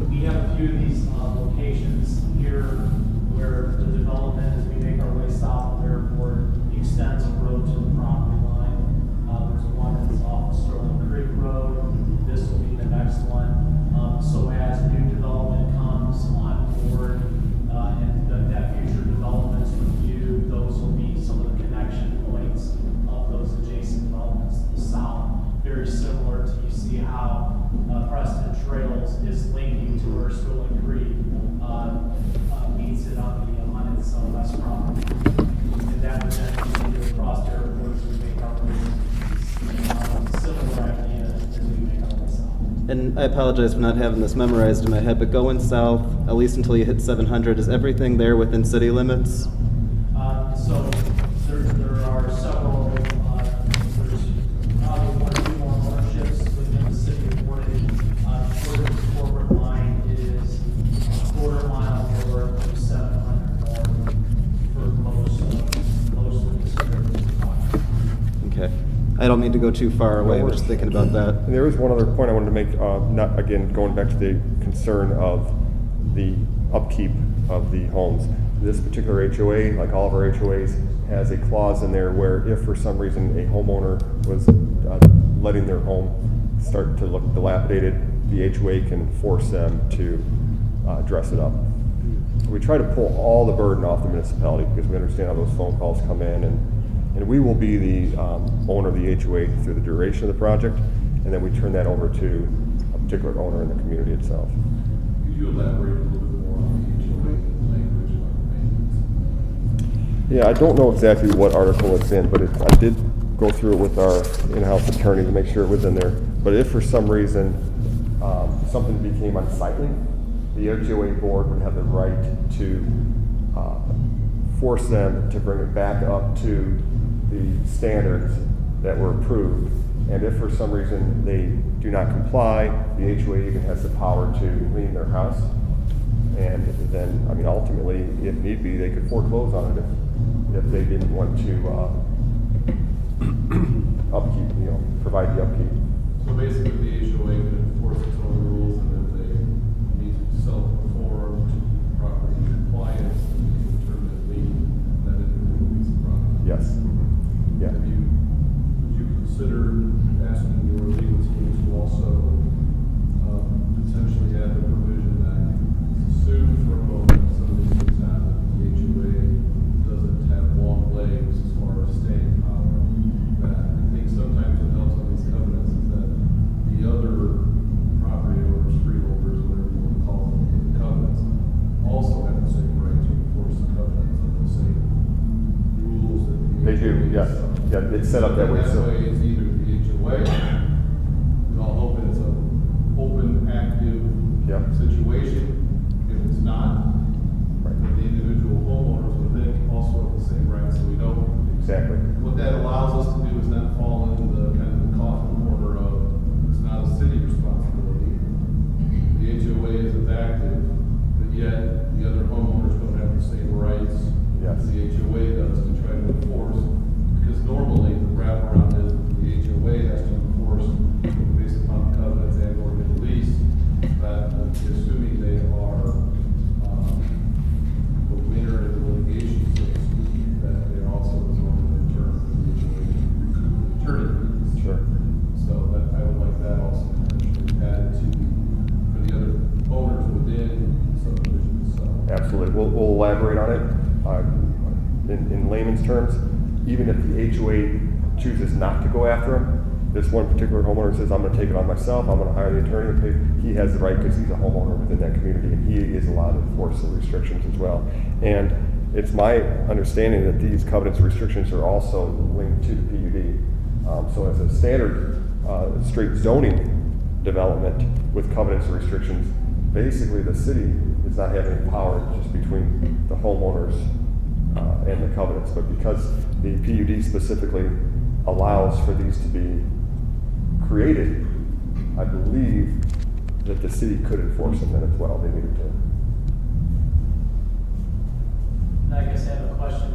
We have a few of these locations here where the development, as we make our way south of Airport, extends a road to the property line. There's one that's off of Sterling Creek Road. This will be the next one. So as new development comes on board, and that future development's reviewed, those will be some of the connection points of those adjacent developments to the south. Very similar to, you see how Preston Trails is linking to where Sterling Creek meets it on its west property. And that would then continue across the airport as we make our way similar idea as we make our way south. And I apologize for not having this memorized in my head, but going south, at least until you hit 700, is everything there within city limits? So there are several, there's probably one or two more ownerships within the city of Portage. The corporate line is a quarter mile north of 700 north for most of the city. Okay. I don't mean to go too far away, but just thinking about that. And there is one other point I wanted to make, not again going back to the concern of the upkeep of the homes. This particular HOA, like all of our HOAs, has a clause in there where if for some reason a homeowner was letting their home start to look dilapidated, the HOA can force them to dress it up. We try to pull all the burden off the municipality because we understand how those phone calls come in, and we will be the owner of the HOA through the duration of the project, and then we turn that over to a particular owner in the community itself. Could you elaborate a little bit more on the HOA language like maintenance? Yeah, I don't know exactly what article it's in, but I did go through it with our in-house attorney to make sure it was in there. But if for some reason something became unsightly, the HOA board would have the right to force them to bring it back up to the standards that were approved. And if for some reason they do not comply, the HOA even has the power to clean their house. And then, I mean, ultimately, if need be, they could foreclose on it if they didn't want to upkeep, provide the upkeep. So basically, the HOA can enforce its own rules, and if they need to self-perform to property compliance, and they determine it lien, then it will release the property. Yes. Yeah. Would you consider asking your legal team to also potentially add the provision that assume for a moment some of these things happen, the HOA doesn't have long legs as far as staying power, that I think sometimes what helps on these covenants is that the other property owners Yeah, yeah, it's set up that way, That so. way it's either the HOA, we all hope it's an open, active Yep. situation. If it's not, Right. then the individual homeowners within also have the same rights, so we don't. Exactly. What that allows us to do is not fall into the kind of the coffin corner of, it's not a city responsibility. The HOA isn't active, but yet the other homeowners don't have the same rights Yes. as the HOA does to try to enforce. Because normally the wraparound is the HOA has to enforce based upon the covenants and or the lease, that assuming they are, the winner in the litigation, so to speak, that they're also absorbing in turn for the HOA attorney fees. Sure. So that, I would like that also added to, for the other owners within subdivisions, so. Absolutely. We'll elaborate on it. In layman's terms, even if the HOA chooses not to go after him, this one particular homeowner says, I'm gonna take it on myself, I'm gonna hire the attorney, and pay. He has the right because he's a homeowner within that community, and he is allowed to enforce the restrictions as well. And it's my understanding that these covenants and restrictions are also linked to the PUD. So as a standard, straight zoning development with covenants and restrictions, basically the city does not have any power, just between the homeowners and the covenants. But because the PUD specifically allows for these to be created, I believe that the city could enforce them then as well. They needed to. I guess I have a question.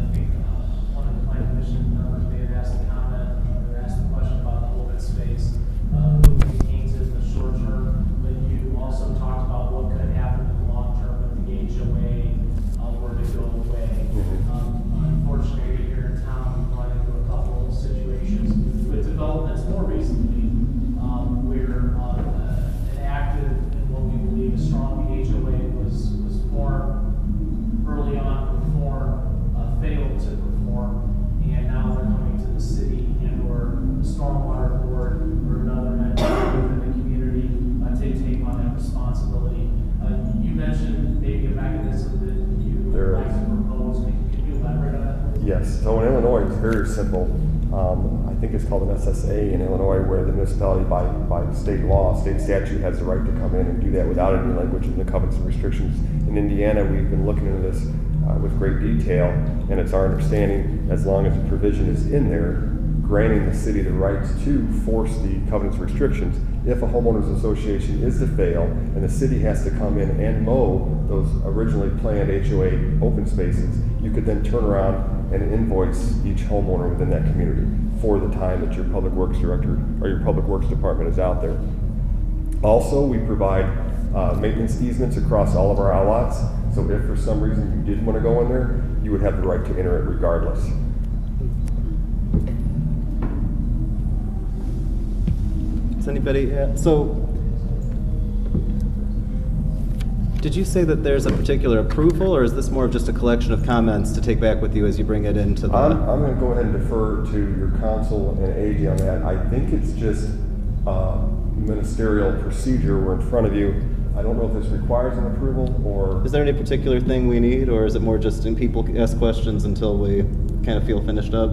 I think one of the planning commission members may have asked a comment or asked a question about the open space. Who maintains it in the short term, but you also talked about what could happen in the long term if the HOA were to go away. Unfortunately, here in town, we've run into a couple of situations with developments more recently, where an active and what we believe a strong HOA was formed early on to perform, failed to perform, and now they're coming to the city and or the stormwater board or another entity within the community to take on that responsibility. You mentioned maybe a mechanism that you would like to propose. Can you elaborate on that, please? Yes. So in Illinois, it's very simple. I think it's called an SSA in Illinois, where the municipality, by state law, state statute, has the right to come in and do that without any language in the covenants and restrictions. In Indiana, we've been looking into this with great detail, and it's our understanding, as long as the provision is in there, granting the city the rights to force the covenants and restrictions. If a homeowners association is to fail and the city has to come in and mow those originally planned HOA open spaces, you could then turn around and invoice each homeowner within that community for the time that your public works director or your public works department is out there. Also, we provide maintenance easements across all of our outlots. So if for some reason you did want to go in there, you would have the right to enter it regardless. Does anybody, so, did you say that there's a particular approval, or is this more of just a collection of comments to take back with you as you bring it into the? I'm going to go ahead and defer to your counsel and AG on that. I think it's just ministerial procedure. We're in front of you. I don't know if this requires an approval or. Is there any particular thing we need, or is it more just in people ask questions until we kind of feel finished up?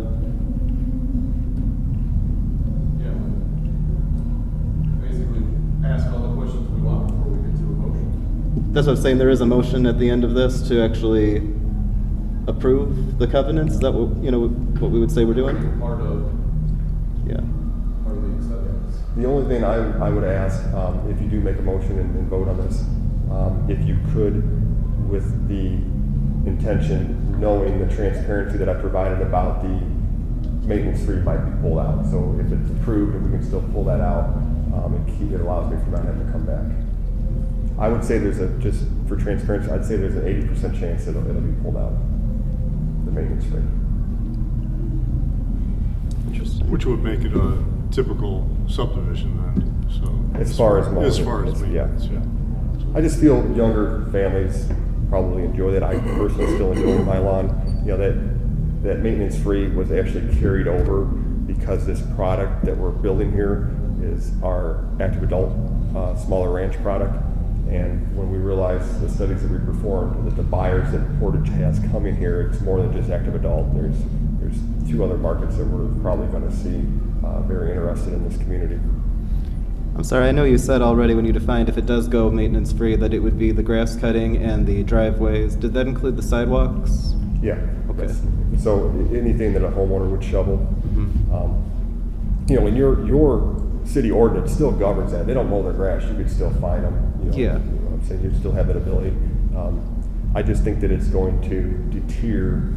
Yeah. Basically, ask all the questions we want before we get to a motion. That's what I'm saying, there is a motion at the end of this to actually approve the covenants? Is that what, what we would say we're doing? Part of Yeah. the acceptance. The only thing I would ask, if you do make a motion and vote on this, if you could, with the intention, knowing the transparency that I provided about the maintenance fee might be pulled out. So if it's approved and we can still pull that out, it allows me to not have to come back. I would say just for transparency, I'd say there's an 80% chance it'll be pulled out, the maintenance fee. Interesting. Which would make it a typical subdivision then, so. As far as maintenance, yeah. yeah. I just feel younger families probably enjoy that. I personally still enjoy my lawn. That maintenance free was actually carried over because this product that we're building here is our active adult smaller ranch product. And when we realized the studies that we performed that the buyers that Portage has coming here, it's more than just active adult. There's two other markets that we're probably going to see very interested in this community. I'm sorry, I know you said already when you defined if it does go maintenance-free that it would be the grass cutting and the driveways. Did that include the sidewalks? Yeah. Okay. Yes. So anything that a homeowner would shovel, you know, and your city ordinance still governs that. They don't mow their grass, you could still fine them. You know, Yeah. You know what I'm saying? You still have that ability. I just think that it's going to deter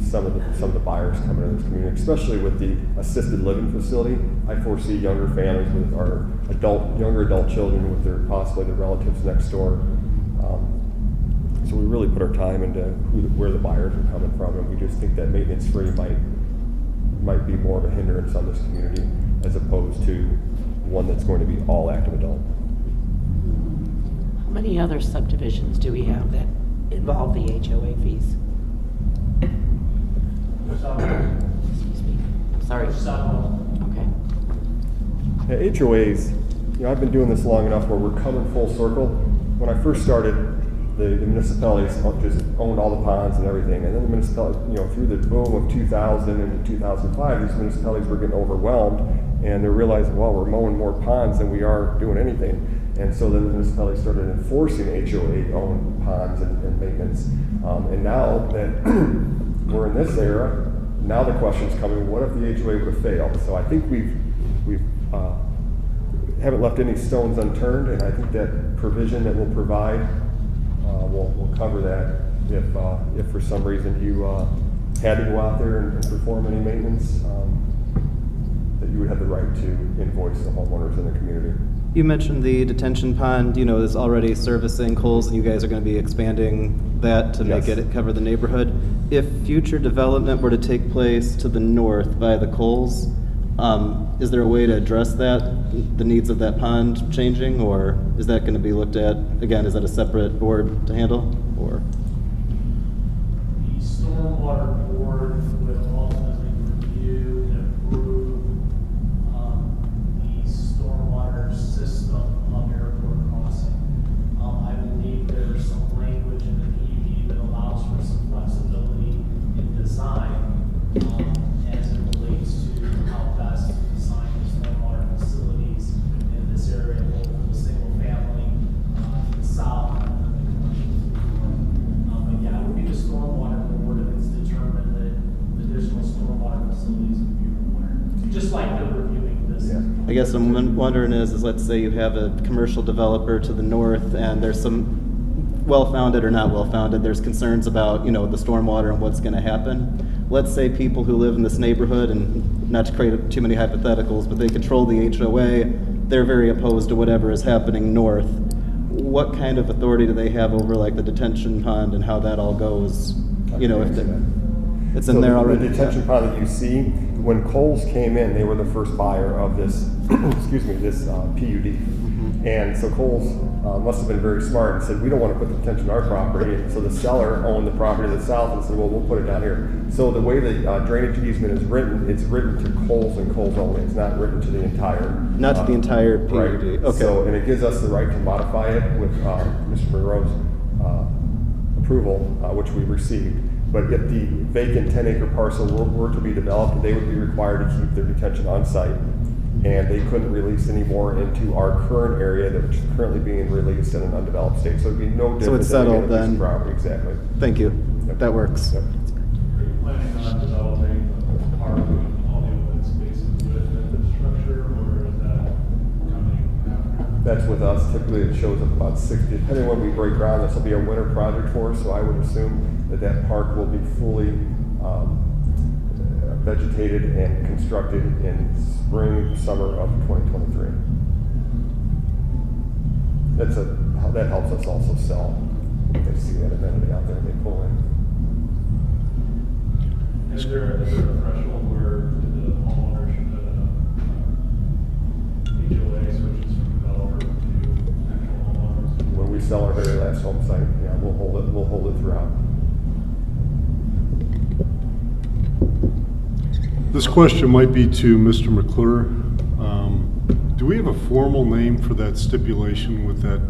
some of the buyers coming into this community, especially with the assisted living facility. I foresee younger families with our younger adult children with possibly their relatives next door. So we really put our time into where the buyers are coming from, and we just think that maintenance-free might be more of a hindrance on this community as opposed to one that's going to be all active adult. How many other subdivisions do we have that involve the HOA fees? Excuse me. Sorry. Okay. Yeah, HOAs, you know, I've been doing this long enough where we're coming full circle. When I first started, the municipalities just owned all the ponds and everything, and then the municipalities, you know, through the boom of 2000 and 2005, these municipalities were getting overwhelmed, and they're realizing, well, we're mowing more ponds than we are doing anything, and so then the municipalities started enforcing HOA-owned ponds and maintenance, and now that we're in this era, now the question's coming, what if the HOA would have failed? So I think we've haven't left any stones unturned, and I think that provision that we'll provide will cover that if for some reason you had to go out there and perform any maintenance, that you would have the right to invoice the homeowners in the community. You mentioned the detention pond, you know, is already servicing Coles, and you guys are going to be expanding that to make Yes. it cover the neighborhood. If future development were to take place to the north by the Coles, is there a way to address that, the needs of that pond changing, or is that going to be looked at, again, is that a separate board to handle, or? The stormwater board will ultimately review and approve the stormwater system of Airport Crossing. I believe there's some language in the PUD that allows for some flexibility in design as it relates to how best to design the stormwater facilities in this area, both for the single family to the south and the commercial. But yeah, it would be the stormwater board if it's determined that additional stormwater facilities would be required. Just like they're reviewing this. Yeah. I guess I'm wondering is let's say you have a commercial developer to the north and there's some well-founded or not well-founded, there's concerns about, you know, the stormwater and what's going to happen. Let's say people who live in this neighborhood, and not to create too many hypotheticals, but they control the HOA, they're very opposed to whatever is happening north. What kind of authority do they have over like the detention pond and how that all goes? You know, if it's in there already. The detention pond that you see, when Coles came in, they were the first buyer of this, excuse me, this PUD. And so Coles must have been very smart and said, we don't want to put the detention on our property. And so the seller owned the property to the south and said, well, we'll put it down here. So the way the drainage easement is written, it's written to Coles and Coles only. It's not written to the entire. Not to the entire PUD. Right. Okay. So, and it gives us the right to modify it with Mr. Monroe's approval, which we received. But if the vacant 10-acre parcel were to be developed, they would be required to keep their detention on site. And they couldn't release any more into our current area that is currently being released in an undeveloped state. So it'd be no different. So it's than any settled other piece of then? property. Exactly. Thank you. Yep. That works. Yep. Are you planning on developing a park with all the open spaces within the structure, or is that coming after? That's with us. Typically, it shows up about 60. Depending on when we break ground, this will be a winter project for us. So I would assume that park will be fully vegetated and constructed in spring, summer of 2023. That helps us also sell. They see that amenity out there and they pull in. Is there a threshold where the homeowner should HOA switches from developer to actual homeowners? When we sell our very last home site, yeah, we'll hold it throughout. This question might be to Mr. McClure. Do we have a formal name for that stipulation with that,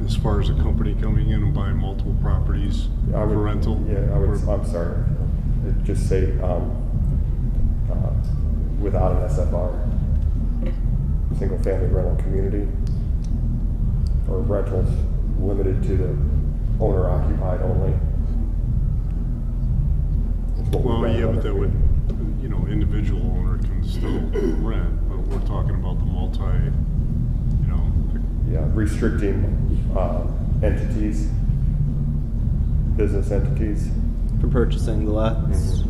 as far as a company coming in and buying multiple properties for rental? Yeah, I'm sorry. It'd just say without an SFR, single-family rental community, or rentals limited to the owner-occupied only. Is what we've Well, done in yeah, other but that would, communities. you know, individual owner can still rent, but we're talking about the you know, Yeah, restricting entities, business entities. From purchasing the lots,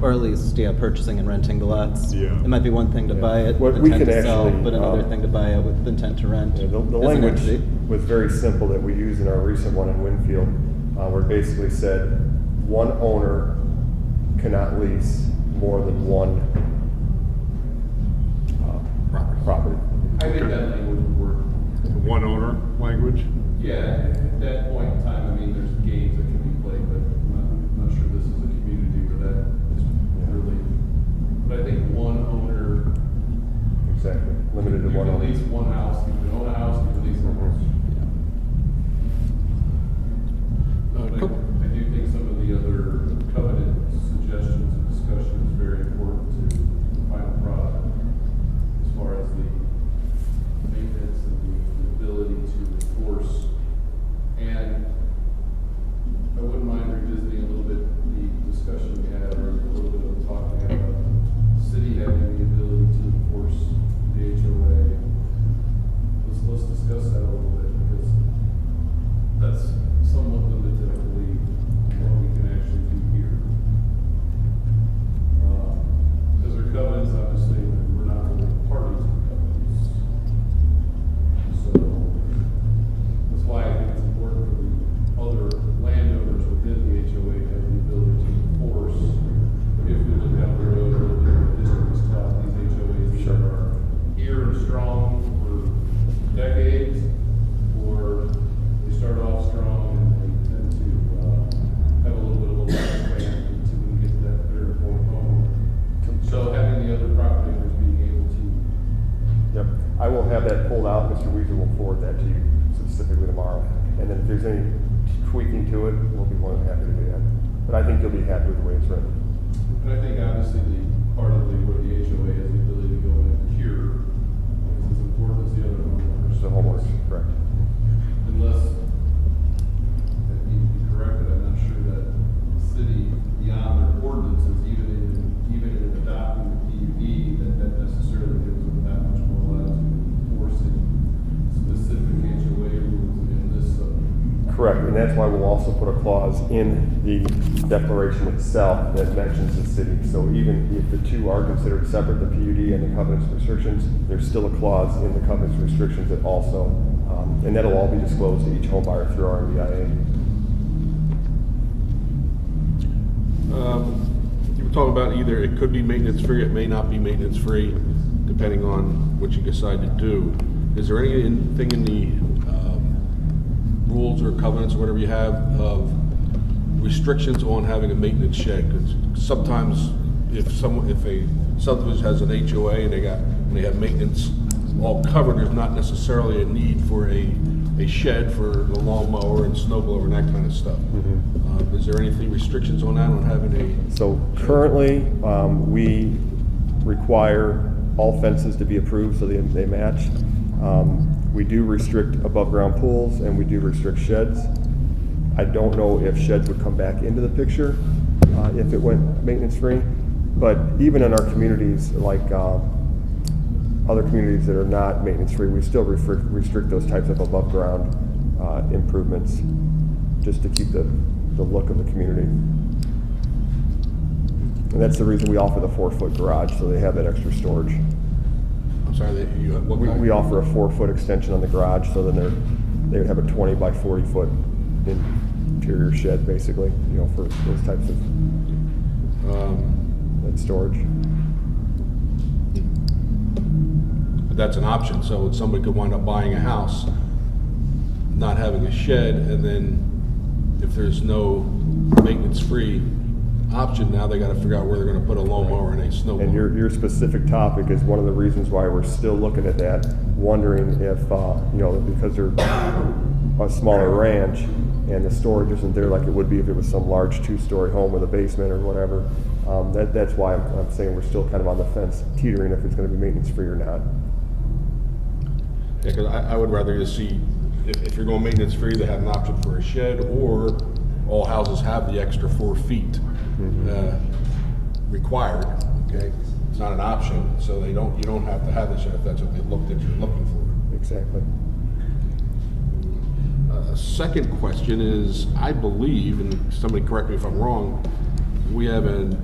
or at least, yeah, purchasing and renting the lots. Yeah. It might be one thing to Yeah. buy it What with we intent can to sell, actually, but another thing to buy it with intent to rent. Yeah, the as an language entity. was very simple that we used in our recent one in Winfield, where it basically said one owner cannot lease more than one property. I think that language would work. the one owner language. Yeah, at that point in time, I mean, there's games that can be played, but I'm not sure this is a community where that is really, but I think one owner, Exactly, limited to you one can owner. lease one house, you can own a house, you can lease a house. But I do think some of the other covenant suggestions and discussion is very important to the final product, as far as the maintenance and the ability to enforce. And I wouldn't mind revisiting a little bit the discussion we had, or a little bit of the talk we had about the city having the ability to enforce the HOA. Let's discuss that a little bit, because that's somewhat limited, I believe, in what we can actually do here. Because our covenants, obviously, we're not really parties to covenants. So that's why I think it's important for the other landowners within the HOA to have the ability to enforce. If we look down the road, a little bit of history was taught, these HOAs either are here and strong for decades, or they start off strong and they tend to have a little bit of a lifespan until we get to that third or fourth home. So having the other property owners being able to. Yep, I will have that pulled out, Mr. Weezer will forward that to you specifically tomorrow. And then if there's any tweaking to it, we'll be more than happy to do that. But I think you'll be happy with the way it's written. And I think obviously the part of the, where the HOA has the ability to go in and cure is as important as the other homeowners. The homeowners, correct. Unless that needs to be corrected, I'm not sure that the city, beyond their ordinances, even in adopting the PUD, that necessarily gives them that much more latitude in enforcing specific HOA rules in this Correct, and that's why we'll also put a clause in the declaration itself that mentions the city. So even if the two are considered separate, the PUD and the covenants restrictions, there's still a clause in the covenants restrictions that also, and that'll all be disclosed to each home buyer through our MBIA. You were talking about either it could be maintenance free, it may not be maintenance free, depending on what you decide to do. Is there anything in the rules or covenants or whatever you have of restrictions on having a maintenance shed? Because sometimes if a subdivision has an HOA and they have maintenance all covered, there's not necessarily a need for a shed for the lawnmower and snow blower and that kind of stuff. Is there anything restrictions on that, on having a? So currently, we require all fences to be approved so they match. We do restrict above ground pools and we do restrict sheds. I don't know if sheds would come back into the picture if it went maintenance free, but even in our communities, like other communities that are not maintenance free, we still restrict those types of above ground improvements just to keep the look of the community. And that's the reason we offer the 4-foot garage, so they have that extra storage. I'm sorry, We offer a 4-foot extension on the garage, so then they would have a 20 by 40 foot interior shed, basically, you know, for those types of that storage. But that's an option, so somebody could wind up buying a house, not having a shed, and then if there's no maintenance-free option, now they gotta figure out where they're gonna put a lawnmower and a snow blower. And your specific topic is one of the reasons why we're still looking at that, wondering if, you know, because they're a smaller ranch, and the storage isn't there like it would be if it was some large 2-story home with a basement or whatever. That's why I'm saying we're still kind of on the fence, teetering if it's going to be maintenance free or not. Yeah, because I would rather just see, if you're going maintenance free, they have an option for a shed, or all houses have the extra 4 feet required, okay? It's not an option, so you don't have to have the shed if that's what you're looking for. Exactly. Second question is, I believe, and somebody correct me if I'm wrong, we have an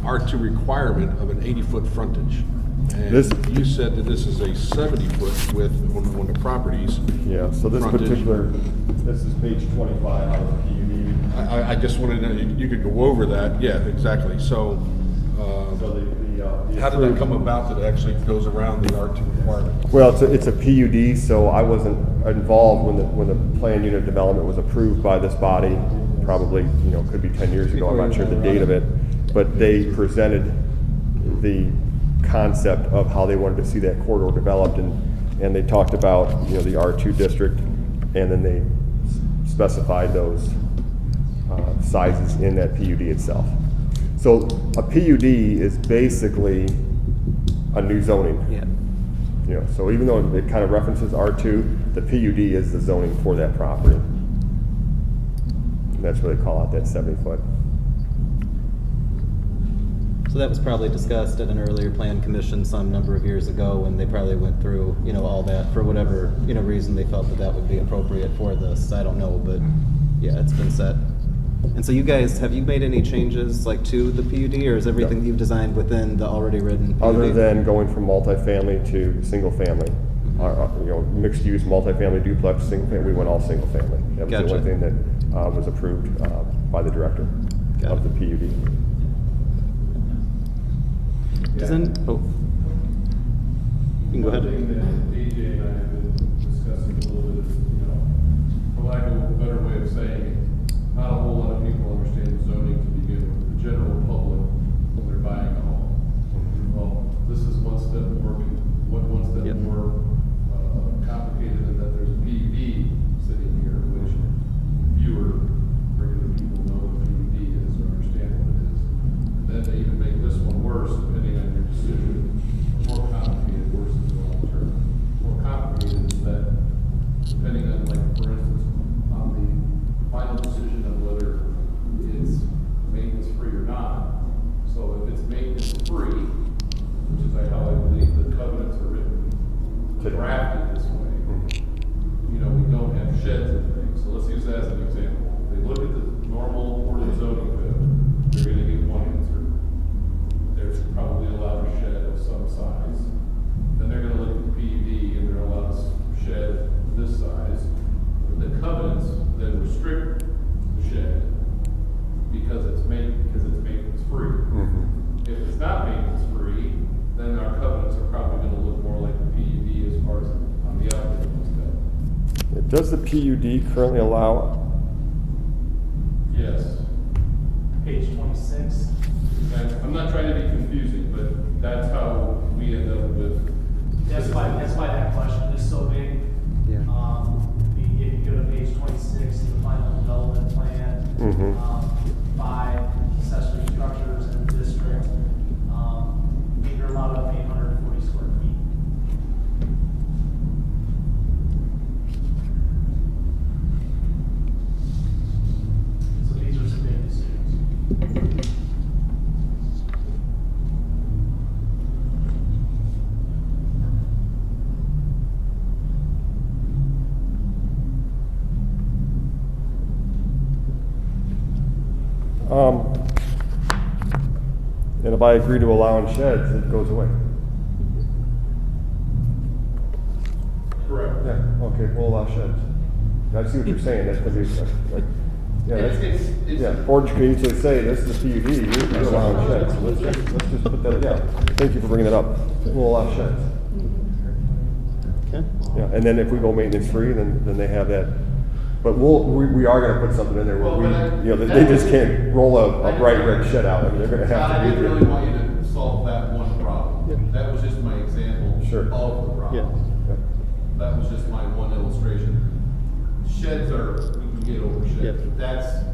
R2 requirement of an 80-foot frontage. And you said that this is a 70-foot width on the properties. Yeah, so this frontage. this is page 25 out of the PUD. I just wanted to know, you could go over that. Yeah, exactly. So, how did that come about that it actually goes around the R2 requirement? Well, it's a PUD, so I wasn't involved when the plan unit development was approved by this body. Probably, could be 10 years ago. I'm not sure the date of it, but they presented the concept of how they wanted to see that corridor developed, and they talked about the R2 district, and then they specified those sizes in that PUD itself. So a PUD is basically a new zoning. Yeah. So even though it kind of references R2, the PUD is the zoning for that property. And that's what they call out that 70-foot. So that was probably discussed at an earlier plan commission some number of years ago, when they probably went through, all that for whatever, reason they felt that would be appropriate for this. I don't know, but yeah, it's been set. And so you guys, have you made any changes like to the PUD, or is everything that you've designed within the already written PUD? Other than going from multifamily to single family, mixed use, multifamily, duplex, single family, we went all single family. That was the only thing that was approved by the director of the PUD. You can go ahead. One thing that AJ and I have been discussing a little bit is, for lack of a better way of saying it, not a whole lot of people understand zoning to begin with. The general public, when they're buying a home. Well, this is one step more complicated than that. There's a PUD sitting here, which fewer regular people know what a PUD is or understand what it is. And then they even make this one worse, depending on your decision. More complicated, worse in the long term. More complicated is that, depending on, like, for instance, on the final decision of whether it's maintenance free or not. So if it's maintenance free, which is how I believe the covenants are written, drafted this way, we don't have sheds and things. So let's use that as an example. If they look at the normal ordered zoning code, they're going to get one answer. There's probably allowed a shed of some size. Then they're going to look at the PUD and they're allowed a shed this size. But the covenants then restrict the shed because it's maintenance free. If it's not maintenance free, then our covenants are probably going to look more like the PUD as far as on the outlets go. Does the PUD currently allow? Yes. Page 26. I'm not trying to be confusing, but that's how we end up with. That's why that question is so big. Yeah. If you go to page 26, the final development plan, 5 accessory structures in the district, you're allowed up to 840 square feet. So these are some big decisions. And if I agree to allowing sheds, it goes away. Correct. Yeah, okay, we'll allow sheds. I see what you're saying, that's gonna be, board can easily say, this is the PUD, you're allowing sheds. Let's just put that, thank you for bringing it up. We'll allow sheds. Okay. Yeah, and then if we go maintenance free, then they have that. But we are gonna put something in there where they just can't roll a bright red shed out. I mean, they're gonna have to. I didn't really want you to solve that one problem. Yeah. That was just my example of the problem. Yeah. That was just my one illustration. sheds are, we can get over sheds. Yep. But that's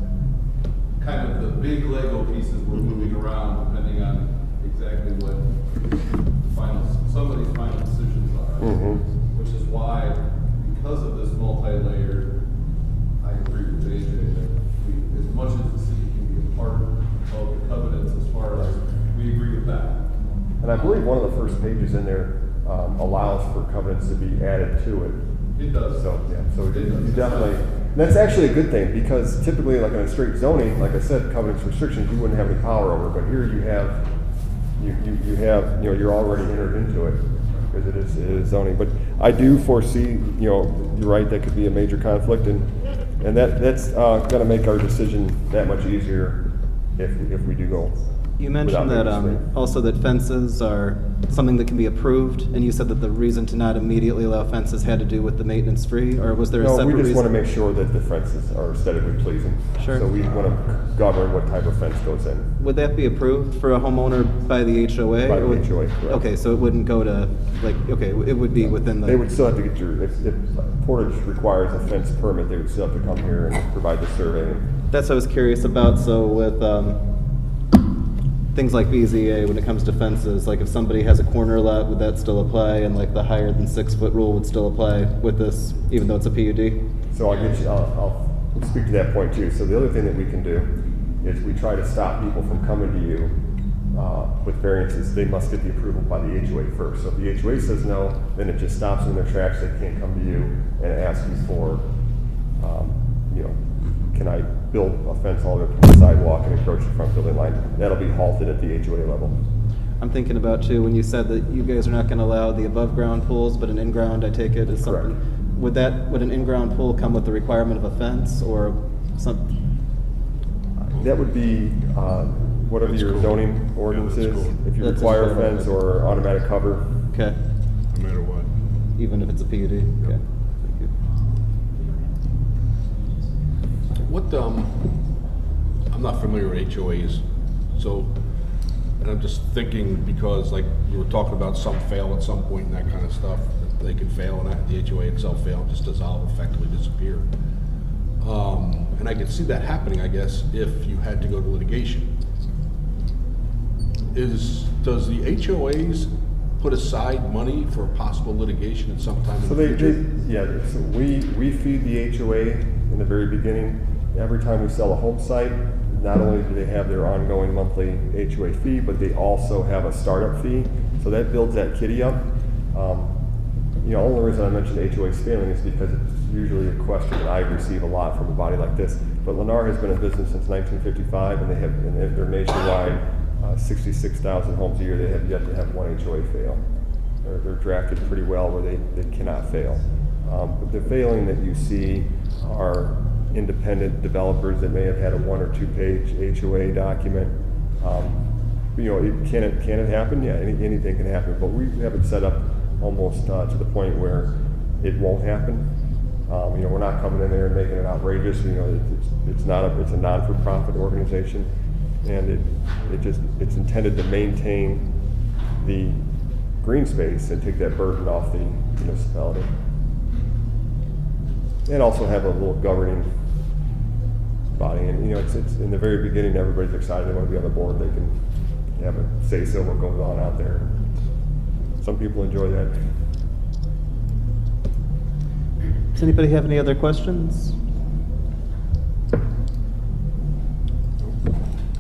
kind of the big Lego pieces we're moving around depending on exactly what somebody's final decisions are. Which is why, because of this multi-layered, I agree with AJ that we, as much as the city can be a part of the covenants as far as, we agree with that. And I believe one of the first pages in there allows for covenants to be added to it. It does. So, yeah, so you definitely, and that's actually a good thing, because typically, like in a straight zoning, like I said, covenants, restrictions, you wouldn't have any power over, but here you have, you're already entered into it, because it is zoning. But I do foresee, you're right, that could be a major conflict, and that's gonna make our decision that much easier if we do go. You mentioned that also that fences are something that can be approved, and you said that the reason to not immediately allow fences had to do with the maintenance free, or was there a separate reason? No, we just want to make sure that the fences are aesthetically pleasing. Sure. So we want to govern what type of fence goes in. Would that be approved for a homeowner by the HOA? By the HOA, correct. Okay, so it wouldn't go to, it would be within the... They would still have to get if Portage requires a fence permit, they would still have to come here and provide the survey. That's what I was curious about. So with things like BZA, when it comes to fences, like if somebody has a corner lot, would that still apply? And like the higher than 6 foot rule would still apply with this, even though it's a PUD? So I'll speak to that point too. So the other thing that we can do is we try to stop people from coming to you with variances. They must get the approval by the HOA first. So if the HOA says no, then it just stops them in their tracks. They can't come to you and ask you for, can I build a fence all the way up to the sidewalk and encroach the front building line? That'll be halted at the HOA level. I'm thinking about too, when you said that you guys are not going to allow the above ground pools, but an in-ground, I take it, is something. Correct. Would an in-ground pool come with the requirement of a fence or something? That would be whatever your zoning ordinance is. If you That's require a a fence or automatic cover. Okay. No matter what. Even if it's a PUD? Okay. Thank you. What, I'm not familiar with HOAs, so, and I'm just thinking because like you were talking about some fail at some point and that kind of stuff, that they can fail and the HOA itself fail and just dissolve, effectively disappear. And I could see that happening, I guess, if you had to go to litigation. Does the HOAs put aside money for possible litigation at some time in the future? So we feed the HOA in the very beginning. Every time we sell a home site, not only do they have their ongoing monthly HOA fee, but they also have a startup fee. So that builds that kitty up. The only reason I mentioned HOAs failing is because it's usually a question that I receive a lot from a body like this. But Lennar has been in business since 1955, and they're nationwide, 66,000 homes a year. They have yet to have one HOA fail. They're drafted pretty well where they cannot fail. But the failing that you see are independent developers that may have had a 1 or 2 page HOA document. Can it happen? Yeah, anything can happen. But we have it set up almost to the point where it won't happen. We're not coming in there and making it outrageous. It's a non-for-profit organization, and it's intended to maintain the green space and take that burden off the municipality, and also have a little governing body. And it's in the very beginning, everybody's excited. They want to be on the board. They can have a say-so what goes on out there. Some people enjoy that. Does anybody have any other questions?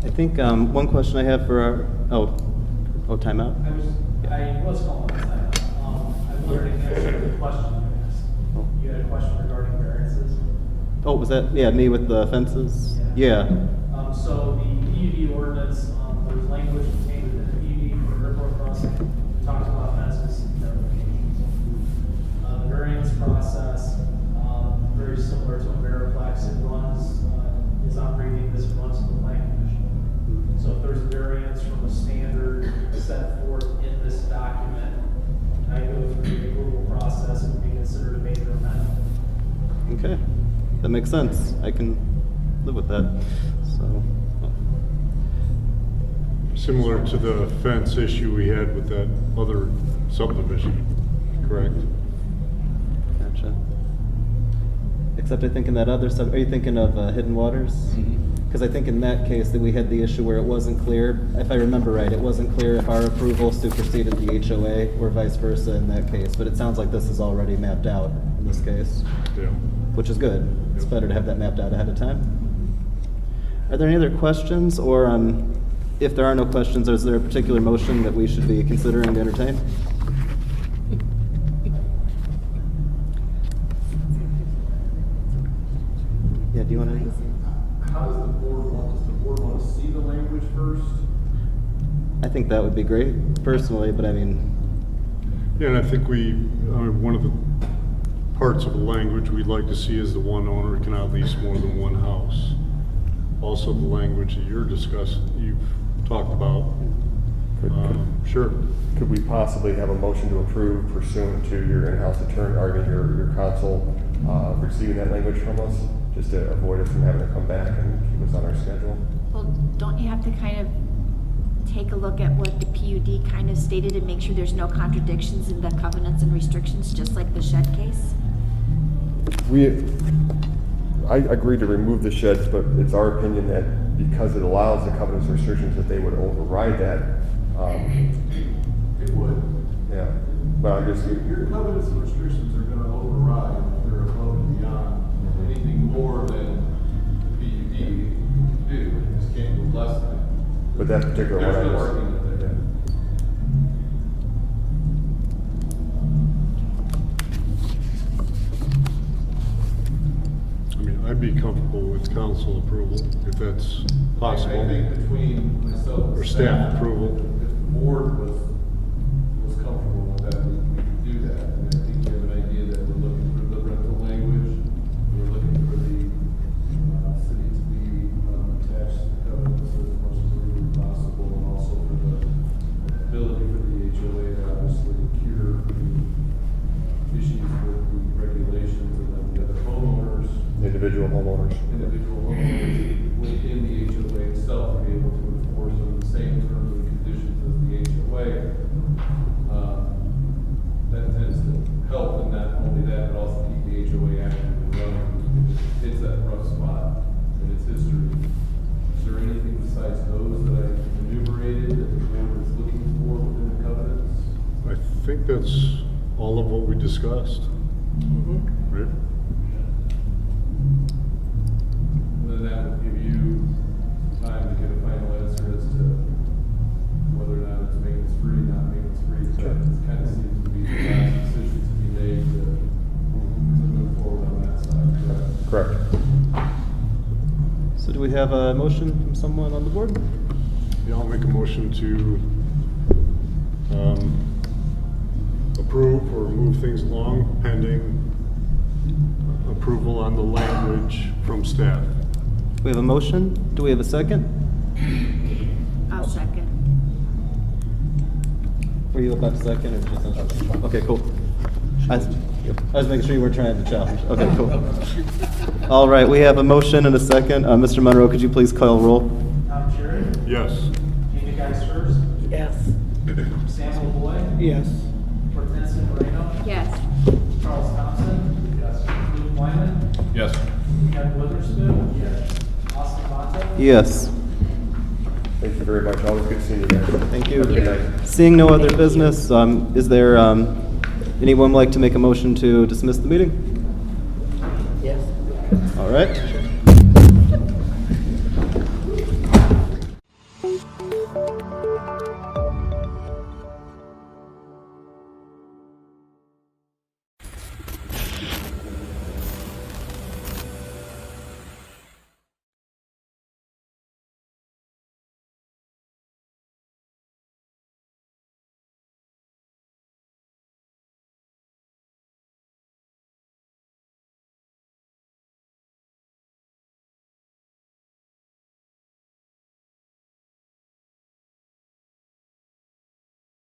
I think one question I have for our, timeout? I was calling this time. I wondered if you answered the question you asked. You had a question regarding variances? Oh, was that, me with the fences? Yeah. So the PUD ordinance, there's language contained in the PUD for airport crossing. It talks about fences and notifications. The variance process, very similar to a Veriplex. It runs, is operating this runs to the Planning Commission. So if there's a variance from a standard set forth in this document, I go through the approval process, it would be considered a major amendment. Okay, that makes sense. I can live with that. So, Similar to the fence issue we had with that other subdivision, correct? Gotcha. Except I think in that other sub, are you thinking of Hidden Waters? Because I think in that case that we had the issue where it wasn't clear, if I remember right, it wasn't clear if our approval superseded the HOA or vice versa in that case. But it sounds like this is already mapped out in this case, Yeah. which is good. It's better to have that mapped out ahead of time. Are there any other questions, or if there are no questions, is there a particular motion that we should be considering to entertain? Yeah, do you want to? How does the board want to see the language first? I think that would be great, personally, but I mean, Yeah, and I think one of the parts of the language we'd like to see is the one owner cannot lease more than one house. Also, the language that you've talked about. Sure. Could we possibly have a motion to approve pursuant to your in-house attorney, or your counsel, receiving that language from us, just to avoid us from having to come back and keep us on our schedule? Well, don't you have to kind of take a look at what the PUD kind of stated and make sure there's no contradictions in the covenants and restrictions, just like the shed case? I agreed to remove the sheds, but it's our opinion that because it allows the covenants and restrictions, that they would override that. It would. Yeah, but I'm just. Your covenants and restrictions are going to override if they're above and beyond anything more than the PUD can do. You just can't go less than. But that particular one, There's no I argument there. I mean, I'd be comfortable with council approval if that's possible. I think between myself and Or staff approval. if the board was comfortable with that, we could do that. And I think we have an idea that we're looking for the rental language, we're looking for the city to be attached to the covenants as much as legally possible, and also for the ability for the HOA to obviously cure the issues with the regulations, and then the other homeowners. individual homeowners. Individual homeowners within the HOA itself to be able to enforce on the same terms and conditions as the HOA. That tends to help, and not only that, but also keep the HOA active and running. It's that rough spot in its history. Is there anything besides those that I enumerated that the board is looking for within the covenants? I think that's all of what we discussed. Right? Then that would give you time to get a final answer as to whether or not it's maintenance free, not maintenance free. So it kind of seems to be the last decision to be made to move forward on that side, correct? Correct. so do we have a motion from someone on the board? Yeah, I'll make a motion to approve or move things along pending approval on the language from staff. We have a motion. Do we have a second? I'll second. Were you about to second or just? Okay, cool. I was making sure you weren't trying to challenge. Okay, cool. All right, we have a motion and a second. Mr. Monroe, could you please call roll? Tom Cherry, Yes. Gina Geisers, Yes. Samuel Boyd, Yes. Hortensia Moreno, Yes. Charles Thompson, yes. Luke Wyman, Yes. Kevin Witherspoon, yes. Austin Bonta, Yes. Thank you very much. Always good seeing you guys. Thank you. Good night. Seeing no other business, is there anyone like to make a motion to dismiss the meeting? Yes. All right.